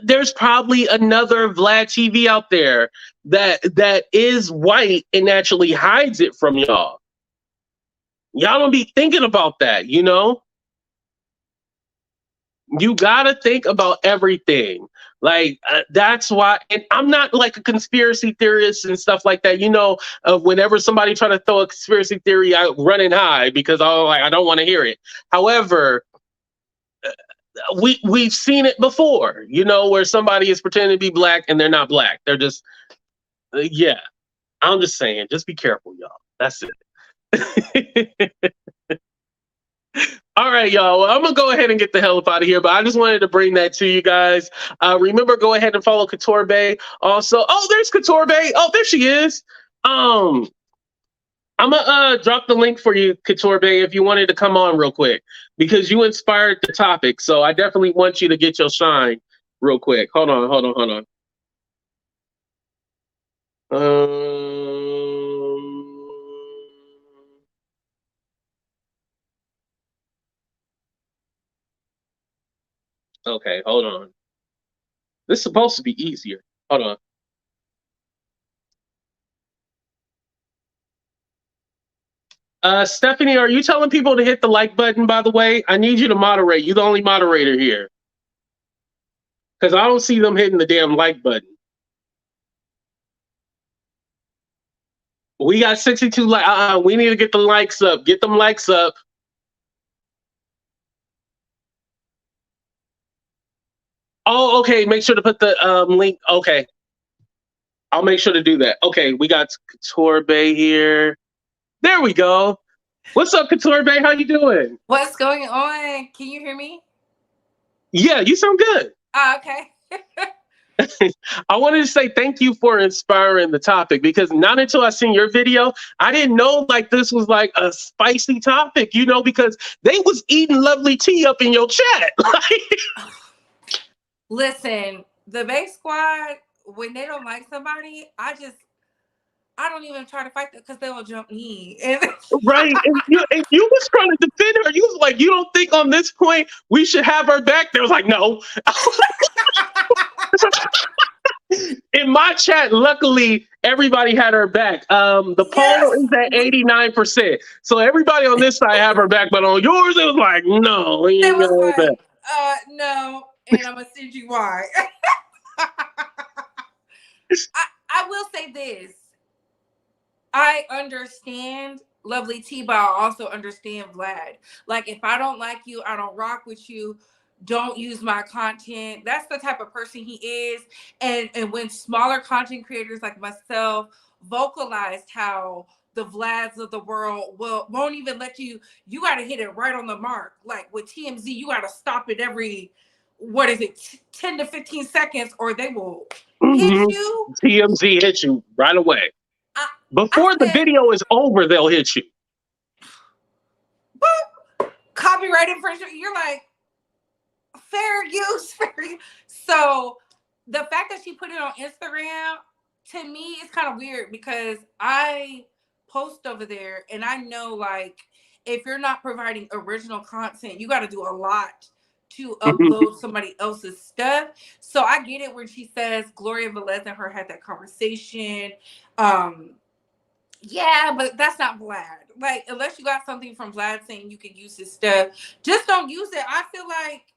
there's probably another Vlad TV out there that is white and actually hides it from y'all. Y'all don't be thinking about that, you know? You gotta think about everything. Like that's why, and I'm not like a conspiracy theorist and stuff like that. You know, whenever somebody try to throw a conspiracy theory, I run and hide because I don't want to hear it. However, we've seen it before. You know, where somebody is pretending to be Black and they're not Black. They're just yeah. I'm just saying, just be careful, y'all. That's it. All right, y'all. Well, I'm going to go ahead and get the hell up out of here, but I just wanted to bring that to you guys. Remember, go ahead and follow Couture Bay. Also, oh, there's Couture Bay. Oh, there she is. I'm going to drop the link for you, Couture Bay, if you wanted to come on real quick, because you inspired the topic. So I definitely want you to get your shine real quick. Hold on. Okay, hold on. This is supposed to be easier. Hold on. Stephanie, are you telling people to hit the like button, by the way? I need you to moderate. You're the only moderator here. Because I don't see them hitting the damn like button. We got 62 likes. We need to get the likes up. Get them likes up. Oh, okay. Make sure to put the link. Okay. I'll make sure to do that. Okay, we got Couture Bay here. There we go. What's up, Couture Bay? How you doing? What's going on? Can you hear me? Yeah, you sound good. Okay. I wanted to say thank you for inspiring the topic, because not until I seen your video, I didn't know like this was like a spicy topic, you know, because they was eating Lovelyti up in your chat. Listen, the Bay Squad, when they don't like somebody, I don't even try to fight them because they will jump me. Right. And you was trying to defend her. You was like, you don't think on this point we should have her back? They was like, no. In my chat, luckily, everybody had her back. The poll is at 89%. So everybody on this side have her back, but on yours, it was like, no. It was like, no, and I'm going to send you why. I will say this. I understand Lovelyti, but I also understand Vlad. Like, if I don't like you, I don't rock with you, don't use my content. That's the type of person he is. And when smaller content creators like myself vocalized how the Vlads of the world won't even let you got to hit it right on the mark. Like with TMZ, you got to stop it every, 10 to 15 seconds, or they will hit you. TMZ hit you right away. Before the video is over, they'll hit you. Boop, copyright infringement. You're like, fair use. So the fact that she put it on Instagram, to me, is kind of weird, because I post over there and I know, like, if you're not providing original content, you got to do a lot to upload somebody else's stuff. So I get it when she says Gloria Velez and her had that conversation. Yeah, but that's not Vlad. Like, unless you got something from Vlad saying you can use his stuff, just don't use it. I feel like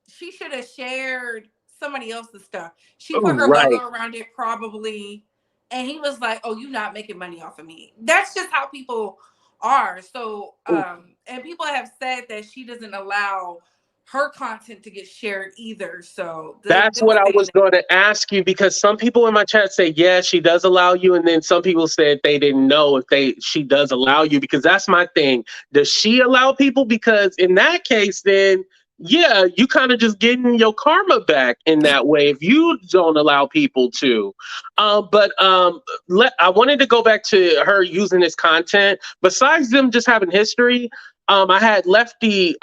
she should have shared somebody else's stuff. She put her logo around it probably, and he was like, oh, you're not making money off of me. That's just how people are. So, and people have said that she doesn't allow her content to get shared either. So that's what I was going to ask you, because some people in my chat say, yeah, she does allow you. And then some people said they didn't know if she does allow you, because that's my thing. Does she allow people? Because in that case, then yeah, you kind of just getting your karma back in that way if you don't allow people to. I wanted to go back to her using this content. Besides them just having history, I had Lefty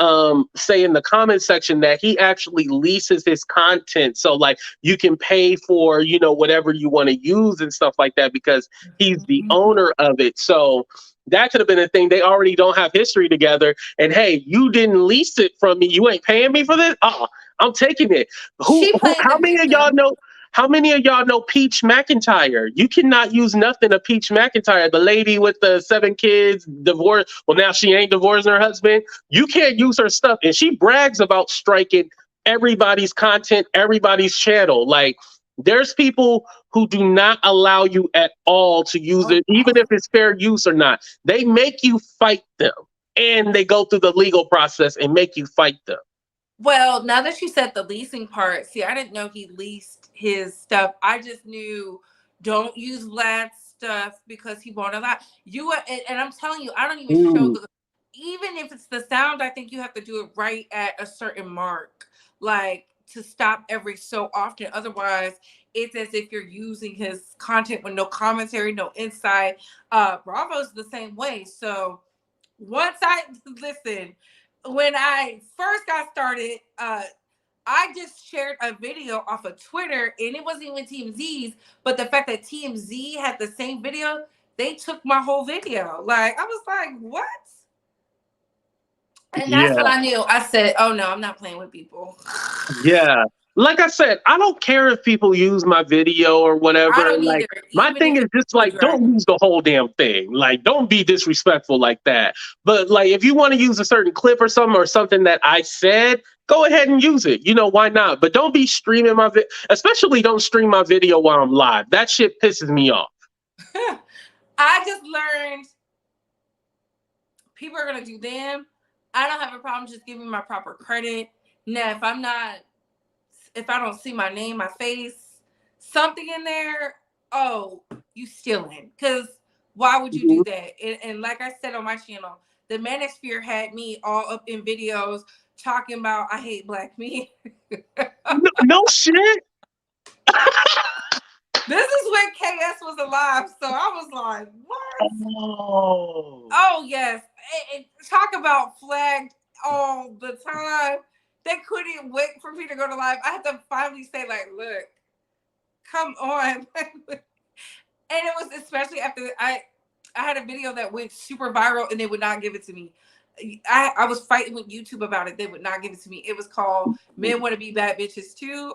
say in the comment section that he actually leases his content, so like you can pay for whatever you want to use and stuff like that because he's the owner of it. So that could have been a thing. They already don't have history together. And hey, you didn't lease it from me. You ain't paying me for this. Oh, I'm taking it. She played How the many of y'all victim. know? How many of y'all know Peach McIntyre? You cannot use nothing of Peach McIntyre, the lady with the 7 kids, divorced. Well, now she ain't divorcing her husband. You can't use her stuff. And she brags about striking everybody's content, everybody's channel. Like, there's people who do not allow you at all to use it, even if it's fair use or not. They make you fight them. And they go through the legal process and make you fight them. Well, now that you said the leasing part, see, I didn't know he leased his stuff. I just knew don't use Vlad's stuff because he won't allow you. And I'm telling you, I don't even show even if it's the sound, I think you have to do it right at a certain mark, like to stop every so often. Otherwise, it's as if you're using his content with no commentary, no insight. Bravo's the same way. So once I listen, when I first got started, I just shared a video off of Twitter, and it wasn't even TMZ's, but the fact that TMZ had the same video, they took my whole video. Like, I was like, what? And that's when I knew. I said, oh no, I'm not playing with people. Yeah. Like I said, I don't care if people use my video or whatever. I don't Like, either. my thing is just like, don't use the whole damn thing. Like, don't be disrespectful like that. But like, if you want to use a certain clip or something that I said, go ahead and use it. Why not? But don't be streaming my video. Especially don't stream my video while I'm live. That shit pisses me off. I just learned people are gonna do them. I don't have a problem just giving my proper credit. Now, if I don't see my name, my face, something in there, oh, you stealing. Because why would you do that? And like I said on my channel, the Manosphere had me all up in videos talking about I hate black men. No shit. This is when KS was alive. So I was like, what? Oh yes. And talk about flagged all the time. They couldn't wait for me to go to live. I had to finally say, like, look, come on. And it was especially after I had a video that went super viral and they would not give it to me. I was fighting with YouTube about it. They would not give it to me. It was called Men Want to Be Bad Bitches Too.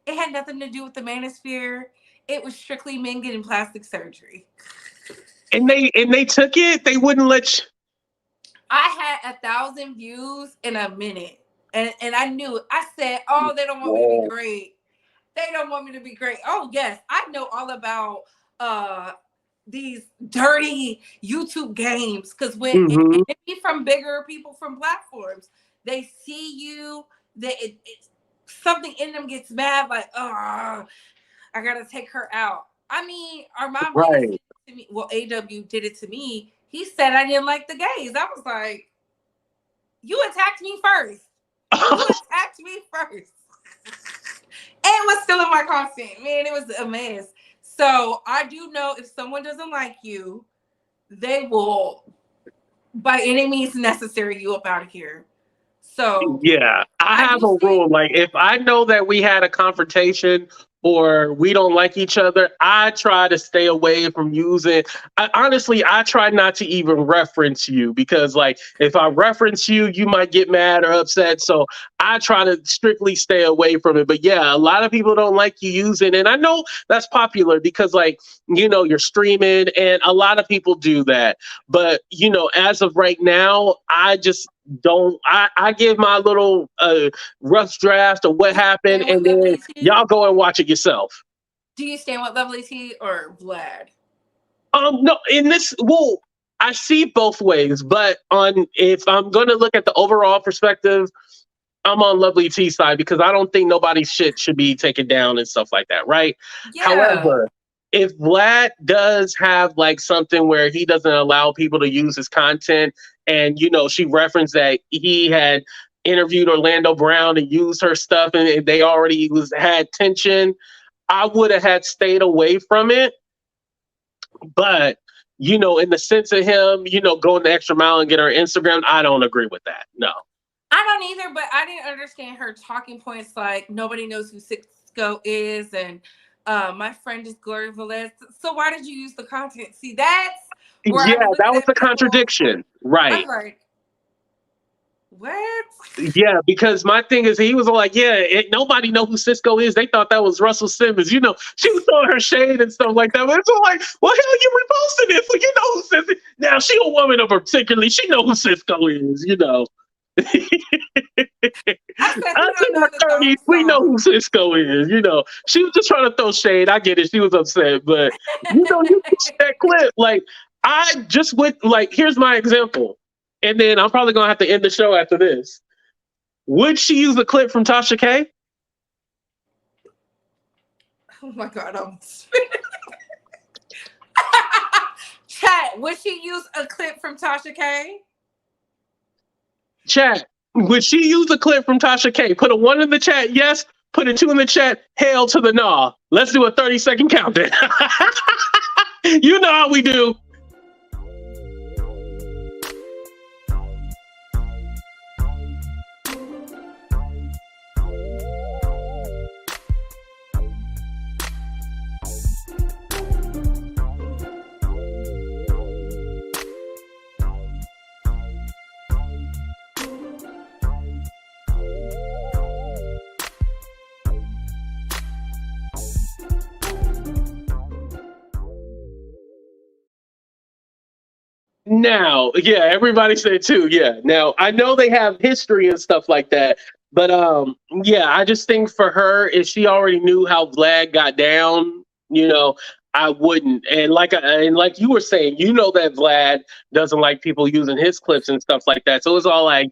It had nothing to do with the Manosphere. It was strictly men getting plastic surgery. And they took it. They wouldn't let you. I had 1,000 views in a minute. And I knew it. I said, oh, they don't want me to be great. They don't want me to be great. Oh, yes. I know all about these dirty YouTube games. Because when and it be from bigger people from platforms, they see you, something in them gets mad, like, oh, I gotta take her out. I mean, our mom did it to me. Well, AW did it to me. He said I didn't like the gays. I was like, you attacked me first. You attacked me first. And it was still in my content. Man, it was a mess. So I do know if someone doesn't like you, they will, by any means necessary, you up out of here. So yeah, I have a rule. Like, if I know that we had a confrontation or we don't like each other, I try to stay away from using. Honestly, I try not to even reference you because, like, if I reference you, you might get mad or upset. So I try to strictly stay away from it. But yeah, a lot of people don't like you using, and I know that's popular because, like, you're streaming, and a lot of people do that. But as of right now, I just don't. I give my little rough draft of what happened, and then y'all go and watch it yourself. Do you stand with Lovelyti or Vlad? No, in this, well, I see both ways, but if I'm gonna look at the overall perspective, I'm on Lovely's side because I don't think nobody's shit should be taken down and stuff like that, right? Yeah. However, if Vlad does have like something where he doesn't allow people to use his content, and she referenced that he had interviewed Orlando Brown and used her stuff, and they already had tension, I would have had stayed away from it. But in the sense of him, going the extra mile and get her Instagram, I don't agree with that. No. I don't either, but I didn't understand her talking points like nobody knows who Cisco is, and my friend is Gloria Velez. So why did you use the content? See, that's where that was the contradiction, right? I'm like, what? Yeah, because my thing is, he was like, nobody know who Cisco is. They thought that was Russell Simmons. She was throwing her shade and stuff like that. But it's all like, well, hell, you reposted it, so you know who Cisco. Now she a woman of particularly, she know who Cisco is. I said my 30s, we know who Cisco is. She was just trying to throw shade. I get it. She was upset, but you that clip. Like, I just went like, here's my example. And then I'm probably going to have to end the show after this. Would she use a clip from Tasha K? Oh my God. Chat, would she use a clip from Tasha K? Chat, would she use a clip from Tasha K? Put a 1 in the chat, yes. Put a 2 in the chat, hell to the nah. Let's do a 30-second countdown. You know how we do. Now, everybody said too. Yeah. Now I know they have history and stuff like that, but I just think for her, if she already knew how Vlad got down, I wouldn't. And like you were saying, that Vlad doesn't like people using his clips and stuff like that. So it's all like,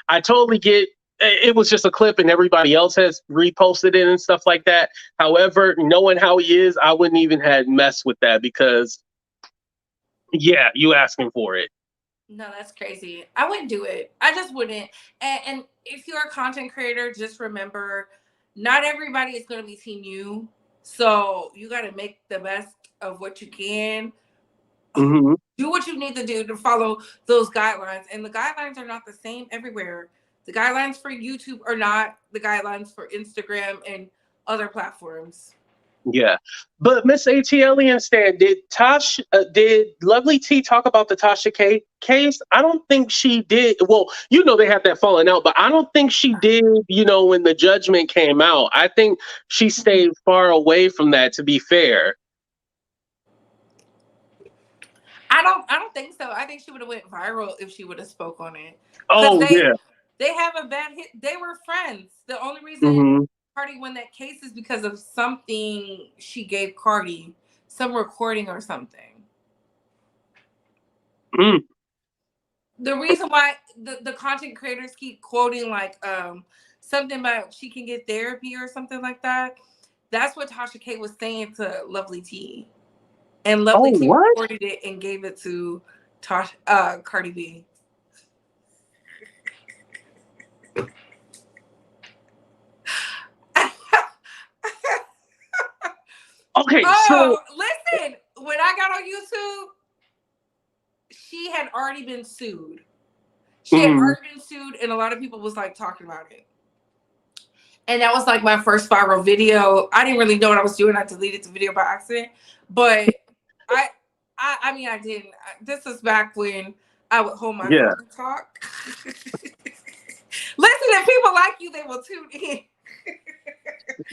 I totally get. It was just a clip, and everybody else has reposted it and stuff like that. However, knowing how he is, I wouldn't even have messed with that because. Yeah, you asking for it. No, that's crazy. I wouldn't do it. I just wouldn't. And if you're a content creator, just remember, not everybody is going to be team you. So you got to make the best of what you can. Mm-hmm. Do what you need to do to follow those guidelines. And the guidelines are not the same everywhere. The guidelines for YouTube are not the guidelines for Instagram and other platforms. Yeah, but Miss ATL and Stan, did Lovely T talk about the Tasha K case? I don't think she did. Well, they had that falling out, but I don't think she did. When the judgment came out, I think she stayed far away from that. To be fair, I don't think so. I think she would have went viral if she would have spoke on it. Oh yeah, they have a bad hit. They were friends. The only reason. Mm-hmm. Cardi won that case is because of something she gave Cardi, some recording or something. Mm. The reason why the content creators keep quoting like something about she can get therapy or something like that, that's what Tasha K was saying to Lovely T. And Lovely T recorded it and gave it to Cardi B. Okay, so listen, when I got on YouTube, she had already been sued. And a lot of people was like talking about it. And that was like my first viral video. I didn't really know what I was doing. I deleted the video by accident. But I mean, I didn't. This was back when I would hold my phone and talk. Listen, if people like you, they will tune in.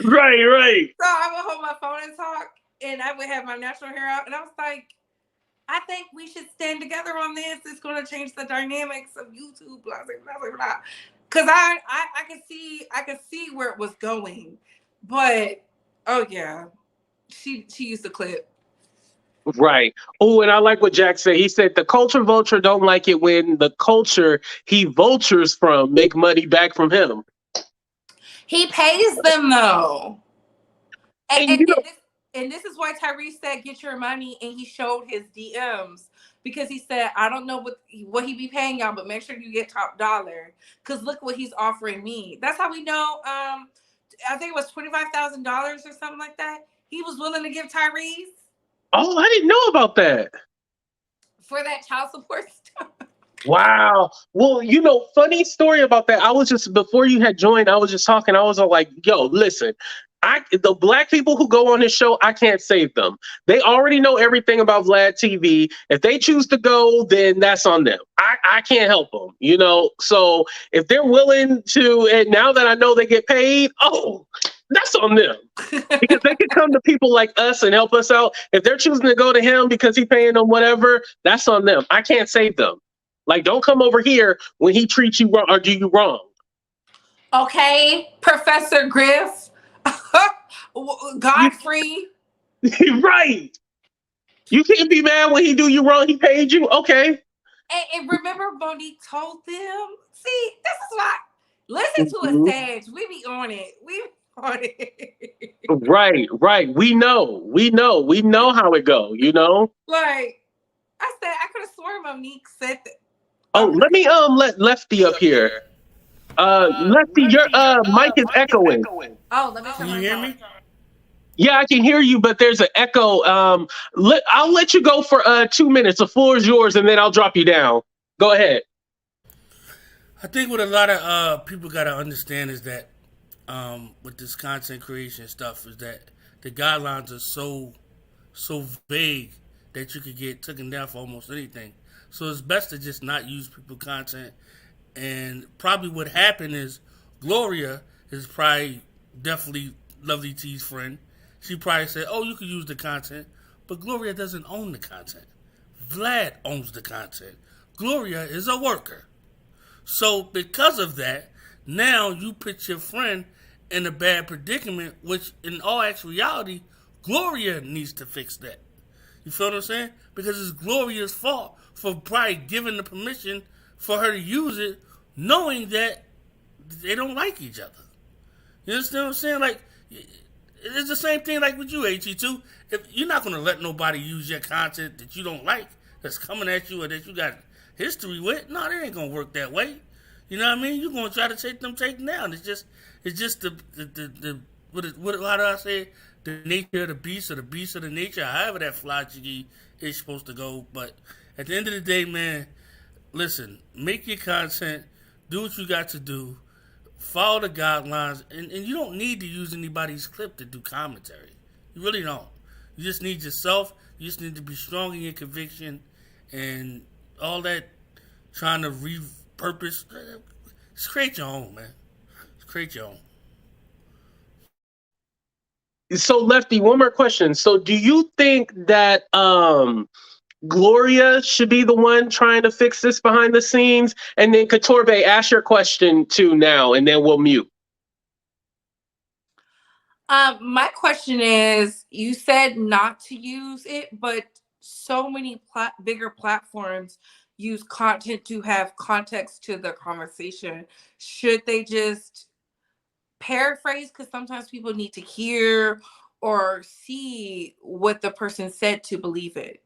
Right. So I would hold my phone and talk, and I would have my natural hair out, and I was like, I think we should stand together on this. It's going to change the dynamics of YouTube, blah, blah, blah, blah. Because I could see where it was going. But, oh, yeah, she used the clip. Right. Oh, and I like what Jack said. He said the culture vulture don't like it when the culture he vultures from make money back from him. He pays them though. And And this is why Tyrese said, "Get your money," and he showed his DMs because he said, "I don't know what he be paying y'all, but make sure you get top dollar because look what he's offering me." That's how we know. I think it was $25,000 or something like that. He was willing to give Tyrese. Oh, I didn't know about that. For that child support stuff. Wow. Well, you know, funny story about that. I was just, before you had joined, I was just talking. I was all like, yo, listen, the black people who go on this show, I can't save them. They already know everything about Vlad TV. If they choose to go, then that's on them. I can't help them, you know? So if they're willing to, and now that I know they get paid, oh, that's on them. Because they can come to people like us and help us out. If they're choosing to go to him because he's paying them whatever, that's on them. I can't save them. Like, don't come over here when he treats you wrong or do you wrong. Okay, Professor Griff. Godfrey. Right. You can't be mad when he do you wrong. He paid you. Okay. And remember Monique told them, see, this is why. Listen to us, Sage. We be on it. We be on it. Right. We know how it go, you know? Like, I said, I could have sworn Monique said that. Oh, let me let Lefty up here. Lefty, your mic is echoing. Oh, let me Can you hear me? Yeah, I can hear you, but there's an echo. I'll let you go for 2 minutes. The floor is yours, and then I'll drop you down. Go ahead. I think what a lot of people got to understand is that with this content creation stuff is that the guidelines are so vague that you could get taken down for almost anything. So it's best to just not use people's content. And probably what happened is Gloria is probably definitely Lovelyti friend. She probably said, "Oh, you can use the content," but Gloria doesn't own the content. Vlad owns the content. Gloria is a worker. So because of that, now you put your friend in a bad predicament, which in all actuality, Gloria needs to fix that. You feel what I'm saying? Because it's Gloria's fault for probably giving the permission for her to use it, knowing that they don't like each other. You understand what I'm saying? Like, it's the same thing like with you, HE2. If you're not going to let nobody use your content that you don't like, that's coming at you or that you got history with, no, it ain't going to work that way. You know what I mean? You're going to try to take them taken down. It's just how do I say it? The nature of the beast or the beast of the nature, however that fly jiggy is supposed to go. But at the end of the day, man, listen, make your content, do what you got to do, follow the guidelines, and you don't need to use anybody's clip to do commentary. You really don't. You just need yourself. You just need to be strong in your conviction, and all that trying to repurpose. Just create your own, man. Just create your own. So, Lefty, one more question. So, do you think that Gloria should be the one trying to fix this behind the scenes? And then Couture Bay, ask your question too now, and then we'll mute. My question is, you said not to use it, but so many bigger platforms use content to have context to the conversation. Should they just paraphrase? Because sometimes people need to hear or see what the person said to believe it.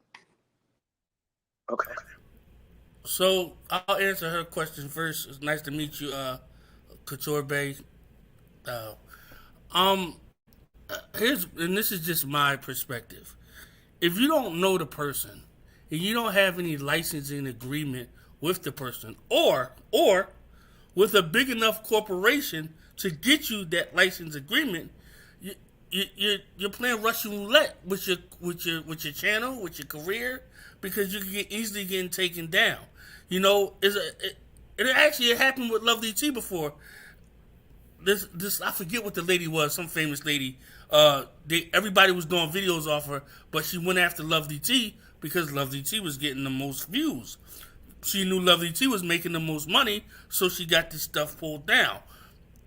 Okay. So I'll answer her question first. It's nice to meet you, Couture Bay. And this is just my perspective. If you don't know the person and you don't have any licensing agreement with the person, or with a big enough corporation to get you that license agreement, you're playing Russian roulette with your channel, with your career, because you can easily getting taken down. You know, it actually happened with Lovelyti before. This I forget what the lady was, some famous lady. Everybody was doing videos off her, but she went after Lovelyti because Lovelyti was getting the most views. She knew Lovelyti was making the most money, so she got this stuff pulled down.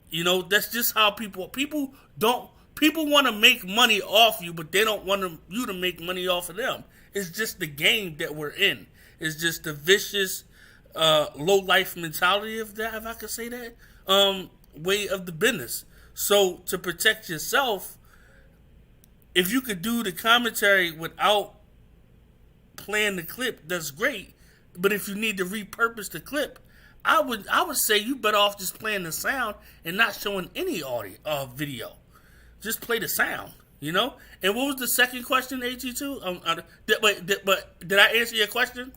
You know, that's just how people want to make money off you, but they don't want you to make money off of them. It's just the game that we're in. It's just the vicious, low life mentality of that, if I could say that, way of the business. So to protect yourself, if you could do the commentary without playing the clip, that's great. But if you need to repurpose the clip, I would say you better off just playing the sound and not showing any audio video. Just play the sound, you know. And what was the second question, AG2? Did I answer your question?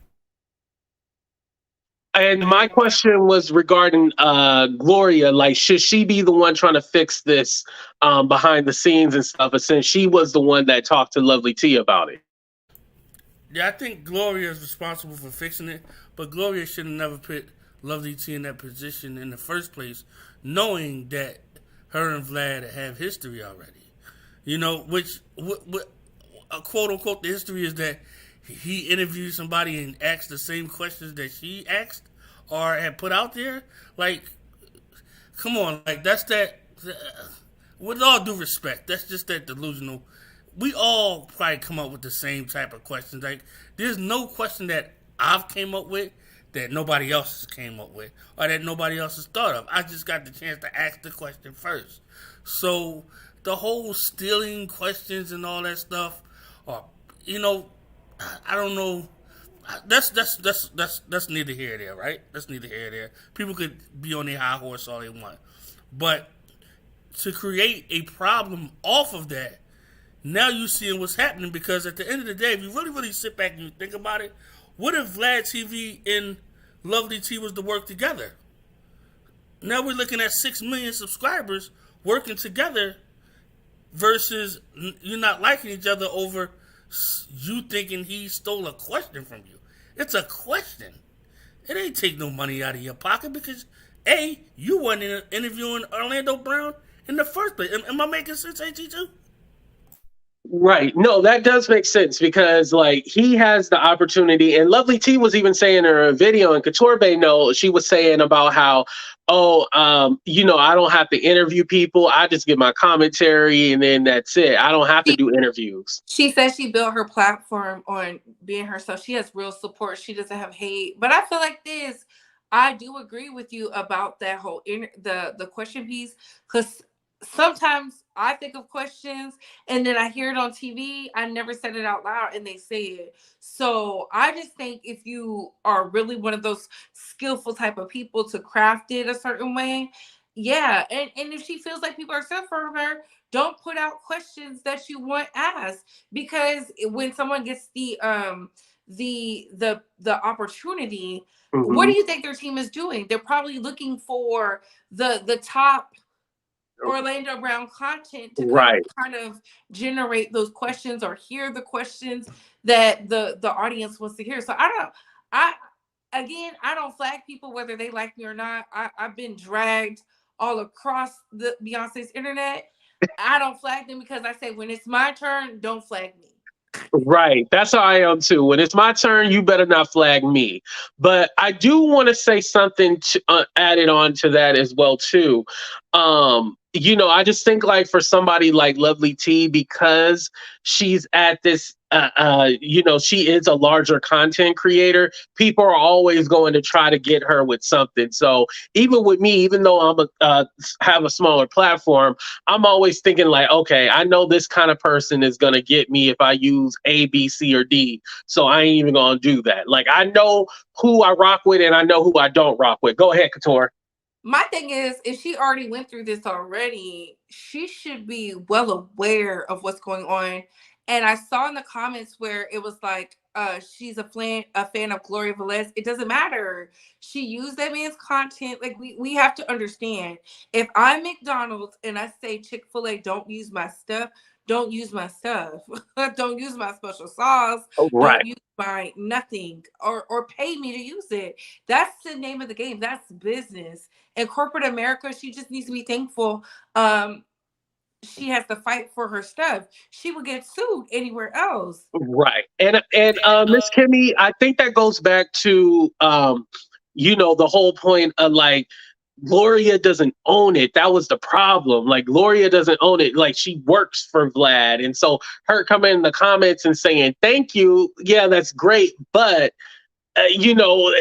And my question was regarding Gloria. Like, should she be the one trying to fix this behind the scenes and stuff? But since she was the one that talked to Lovelyti about it. Yeah, I think Gloria is responsible for fixing it, but Gloria should have never put Lovelyti in that position in the first place, knowing that her and Vlad have history already. You know, which quote unquote the history is that he interviewed somebody and asked the same questions that she asked or had put out there. Like, come on, like that's that. With all due respect, that's just that delusional. We all probably come up with the same type of questions. Like, there's no question that I've came up with that nobody else has came up with or that nobody else has thought of. I just got the chance to ask the question first. So the whole stealing questions and all that stuff, or you know, I don't know. That's neither here nor there, right? That's neither here nor there. People could be on their high horse all they want, but to create a problem off of that. Now you seeing what's happening, because at the end of the day, if you really, really sit back and you think about it, what if Vlad TV and Lovelyti was to work together? Now we're looking at 6 million subscribers working together versus you not liking each other over you thinking he stole a question from you. It's a question. It ain't take no money out of your pocket because, A, you wasn't interviewing Orlando Brown in the first place. Am I making sense, AT2? Right. No, that does make sense because like he has the opportunity, and Lovelyti was even saying in her video, and Couture Bay, no, she was saying about how, you know, I don't have to interview people. I just give my commentary and then that's it. I don't have to do interviews. She says she built her platform on being herself. She has real support. She doesn't have hate. But I feel like this, I do agree with you about that whole the question piece, because sometimes I think of questions and then I hear it on TV. I never said it out loud and they say it. So I just think if you are really one of those skillful type of people to craft it a certain way, yeah. And if she feels like people are suffering her, don't put out questions that you want asked, because when someone gets the opportunity, what do you think their team is doing? They're probably looking for the top Orlando Brown content to kind of generate those questions or hear the questions that the audience wants to hear. So I don't flag people whether they like me or not. I've been dragged all across the Beyonce's internet. I don't flag them because I say when it's my turn, don't flag me. Right. That's how I am too. When it's my turn, you better not flag me. But I do want to say something added on to that as well too. You know, I just think like for somebody like Lovelyti, because she's at this, you know, she is a larger content creator, people are always going to try to get her with something. So even with me, even though I'm have a smaller platform, I'm always thinking like, okay, I know this kind of person is going to get me if I use A, B, C, or D. So I ain't even going to do that. Like, I know who I rock with and I know who I don't rock with. Go ahead, Couture. My thing is, if she already went through this already, she should be well aware of what's going on. And I saw in the comments where it was like, she's a fan of Gloria Velez. It doesn't matter. She used that man's content. Like, we have to understand. If I'm McDonald's and I say Chick-fil-A, don't use my stuff, don't use my stuff. Don't use my special sauce. Oh, right. Don't use my nothing or pay me to use it. That's the name of the game. That's business. In corporate America, she just needs to be thankful. She has to fight for her stuff. She would get sued anywhere else. Right. And Miss Kimmy, I think that goes back to you know, the whole point of like, Gloria doesn't own it. That was the problem. Like, Gloria doesn't own it. Like, she works for Vlad. And so her coming in the comments and saying, thank you. Yeah, that's great. But, you know,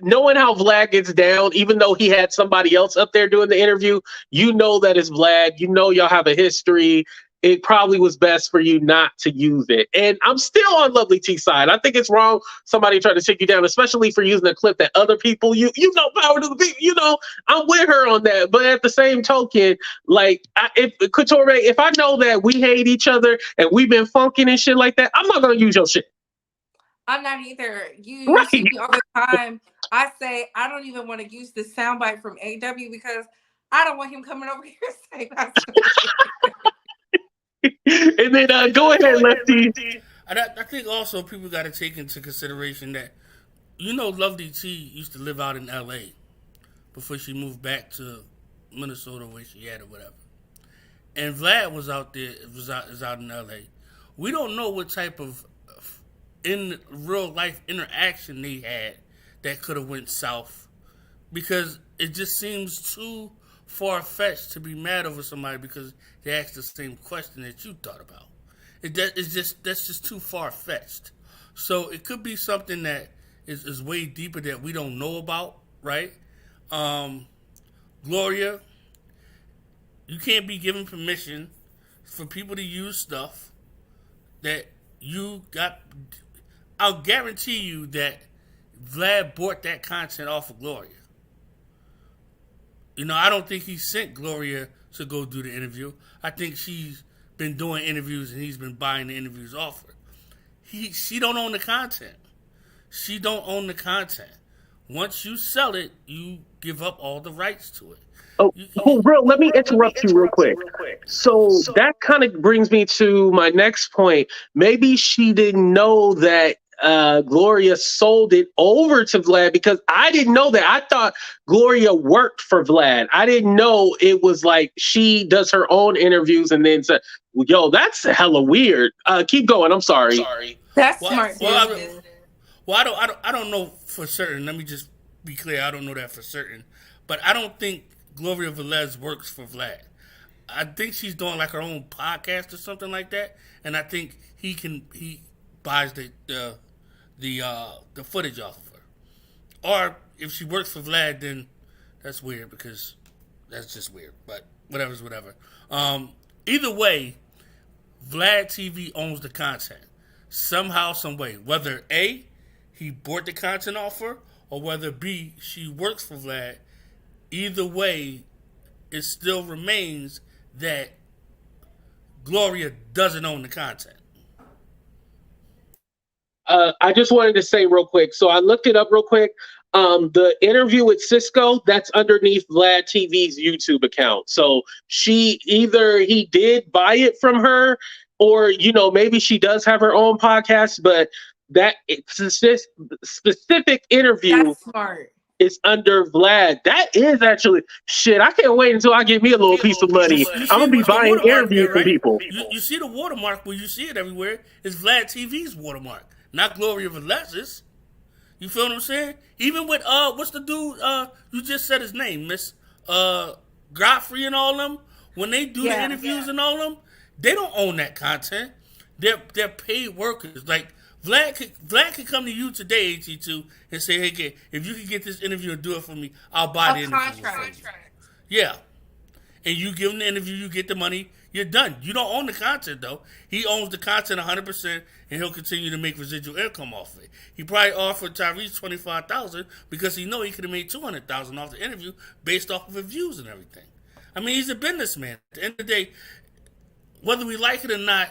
knowing how Vlad gets down, even though he had somebody else up there doing the interview, you know that it's Vlad. You know y'all have a history. it probably was best for you not to use it. And I'm still on Lovely T's side. I think it's wrong somebody trying to take you down, especially for using a clip that other people you know, power to the people. You know, I'm with her on that. But at the same token, like if Couture Bay, if I know that we hate each other and we've been funking and shit like that, I'm not gonna use your shit. I'm not either. You Right. see me all the time. I say I don't even want to use the soundbite from AW because I don't want him coming over here saying that's And then go ahead, Lefty. I think also people got to take into consideration that, you know, Lovelyti used to live out in L.A. before she moved back to Minnesota where she had or whatever. And Vlad was out there, is out in L.A. We don't know what type of in real life interaction they had that could have went south, because it just seems too far-fetched to be mad over somebody because they asked the same question that you thought about. That's just too far-fetched. So it could be something that is way deeper that we don't know about, right? Gloria, you can't be given permission for people to use stuff that you got. I'll guarantee you that Vlad bought that content off of Gloria. You know, I don't think he sent Gloria to go do the interview. I think she's been doing interviews and he's been buying the interviews off her. She don't own the content. She don't own the content. Once you sell it, you give up all the rights to it. Bro, let me interrupt you real quick. So that kind of brings me to my next point. Maybe she didn't know that Gloria sold it over to Vlad, because I didn't know that. I thought Gloria worked for Vlad. I didn't know it was like she does her own interviews and then said, yo, that's hella weird. Keep going. I'm sorry. That's smart. I don't know for certain. Let me just be clear. I don't know that for certain. But I don't think Gloria Velez works for Vlad. I think she's doing like her own podcast or something like that. And I think he buys the footage off of her. Or if she works for Vlad, then that's weird, because that's just weird. But whatever's whatever. Either way, Vlad TV owns the content somehow, some way. Whether A, he bought the content off her, or whether B, she works for Vlad. Either way, it still remains that Gloria doesn't own the content. I just wanted to say real quick. So I looked it up real quick. The interview with Cisco, that's underneath Vlad TV's YouTube account. So he did buy it from her, or, you know, maybe she does have her own podcast, but that specific interview That's smart. is under Vlad. That is actually shit. I can't wait until I get me a little piece of money. I'm gonna be buying interviews from people. You see the watermark where you see it everywhere. It's Vlad TV's watermark, not Gloria Velez's. You feel what I'm saying? Even with what's the dude you just said his name, Miss Godfrey and all them, when they do the interviews and all them, they don't own that content. They're paid workers. Like Vlad could come to you today, AT2, and say, hey, if you can get this interview and do it for me, I'll buy the interview for you. Yeah. And you give him the interview, you get the money, you're done. You don't own the content, though. He owns the content 100%, and he'll continue to make residual income off of it. He probably offered Tyrese $25,000 because he know he could have made $200,000 off the interview based off of his views and everything. I mean, he's a businessman. At the end of the day, whether we like it or not,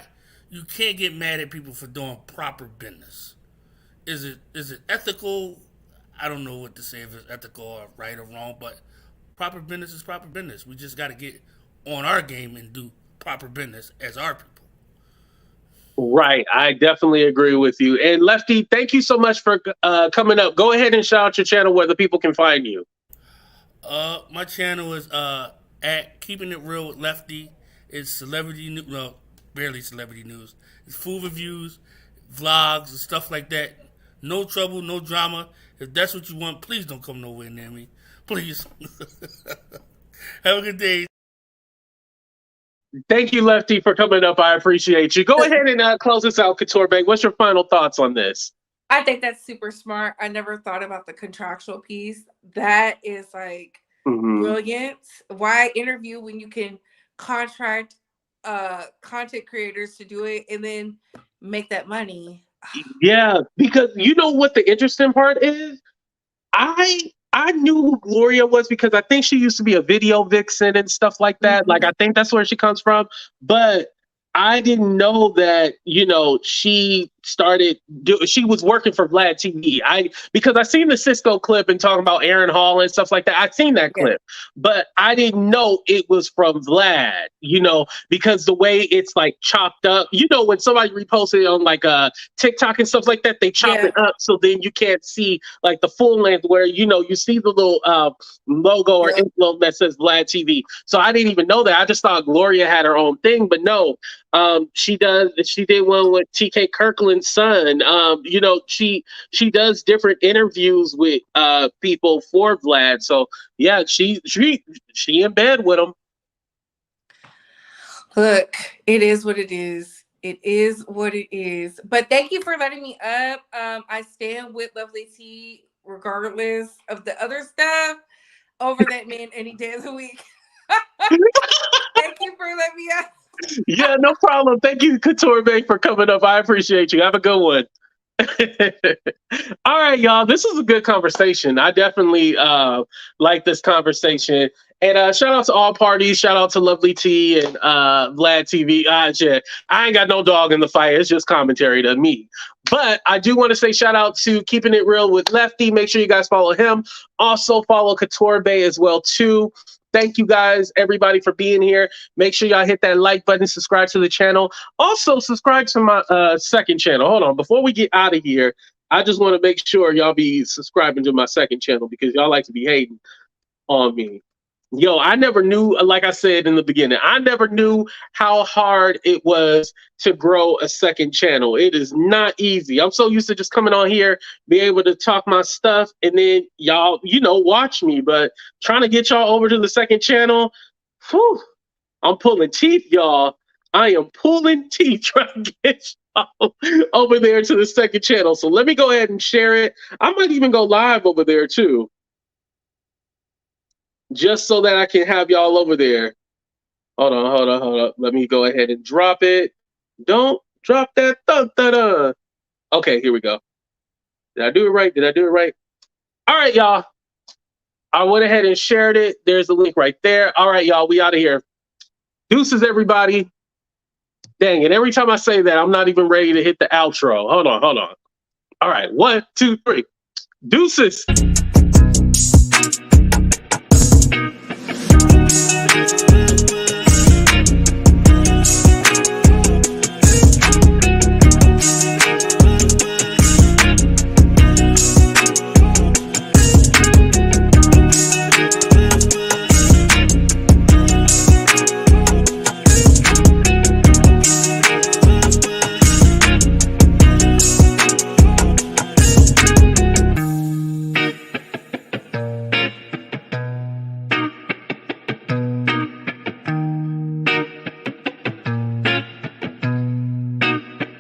you can't get mad at people for doing proper business. Is it ethical? I don't know what to say, if it's ethical or right or wrong, but proper business is proper business. We just got to get on our game and do proper business as our people. Right. I definitely agree with you. And Lefty, thank you so much for coming up. Go ahead and shout out your channel where the people can find you. My channel is at Keeping It Real with Lefty. It's celebrity news, well, barely celebrity news. It's food reviews, vlogs, and stuff like that. No trouble, no drama. If that's what you want, please don't come nowhere near me. Please. Have a good day. Thank you, Lefty, for coming up. I appreciate you. Go ahead and close us out, Couture Bay. What's your final thoughts on this? I think that's super smart. I never thought about the contractual piece. That is like brilliant. Why interview when you can contract content creators to do it and then make that money. Yeah, because you know what the interesting part is? I knew who Gloria was because I think she used to be a video vixen and stuff like that. Like I think that's where she comes from. But I didn't know that, you know, she she was working for Vlad TV. Because I seen the Cisco clip and talking about Aaron Hall and stuff like that. I seen that Yeah. clip, but I didn't know it was from Vlad, you know, because the way it's like chopped up, you know, when somebody reposted it on like TikTok and stuff like that, they chop Yeah. it up so then you can't see like the full length where, you know, you see the little logo or Yeah. envelope that says Vlad TV. So I didn't even know that. I just thought Gloria had her own thing, but no. She did one with TK Kirkland's son. You know, she does different interviews with people for Vlad. So yeah, she in bed with him. Look, it is what it is. It is what it is. But thank you for letting me up. I stand with Lovelyti regardless of the other stuff over that man any day of the week. Thank you for letting me up. Yeah, no problem. Thank you, Couture Bay, for coming up. I appreciate you. Have a good one. All right, y'all. This was a good conversation. I definitely like this conversation. And shout out to all parties. Shout out to Lovelyti and Vlad TV. Yeah, I ain't got no dog in the fight. It's just commentary to me. But I do want to say shout out to Keeping It Real with Lefty. Make sure you guys follow him. Also follow Couture Bay as well too. Thank you guys, everybody, for being here. Make sure y'all hit that like button, subscribe to the channel. Also, subscribe to my second channel. Hold on. Before we get out of here, I just want to make sure y'all be subscribing to my second channel because y'all like to be hating on me. Yo, I never knew, like I said in the beginning, I never knew how hard it was to grow a second channel. It is not easy. I'm so used to just coming on here, be able to talk my stuff, and then y'all, you know, watch me. But trying to get y'all over to the second channel, whew, I'm pulling teeth, y'all. I am pulling teeth trying to get y'all over there to the second channel. So let me go ahead and share it. I might even go live over there too, just so that I can have y'all over there. Hold on. Let me go ahead and drop it. Don't drop that. Dun. Okay, here we go. Did I do it right? All right, y'all. I went ahead and shared it. There's the link right there. All right, y'all. We out of here. Deuces, everybody. Dang it. Every time I say that, I'm not even ready to hit the outro. Hold on. All right. 1, 2, 3. Deuces.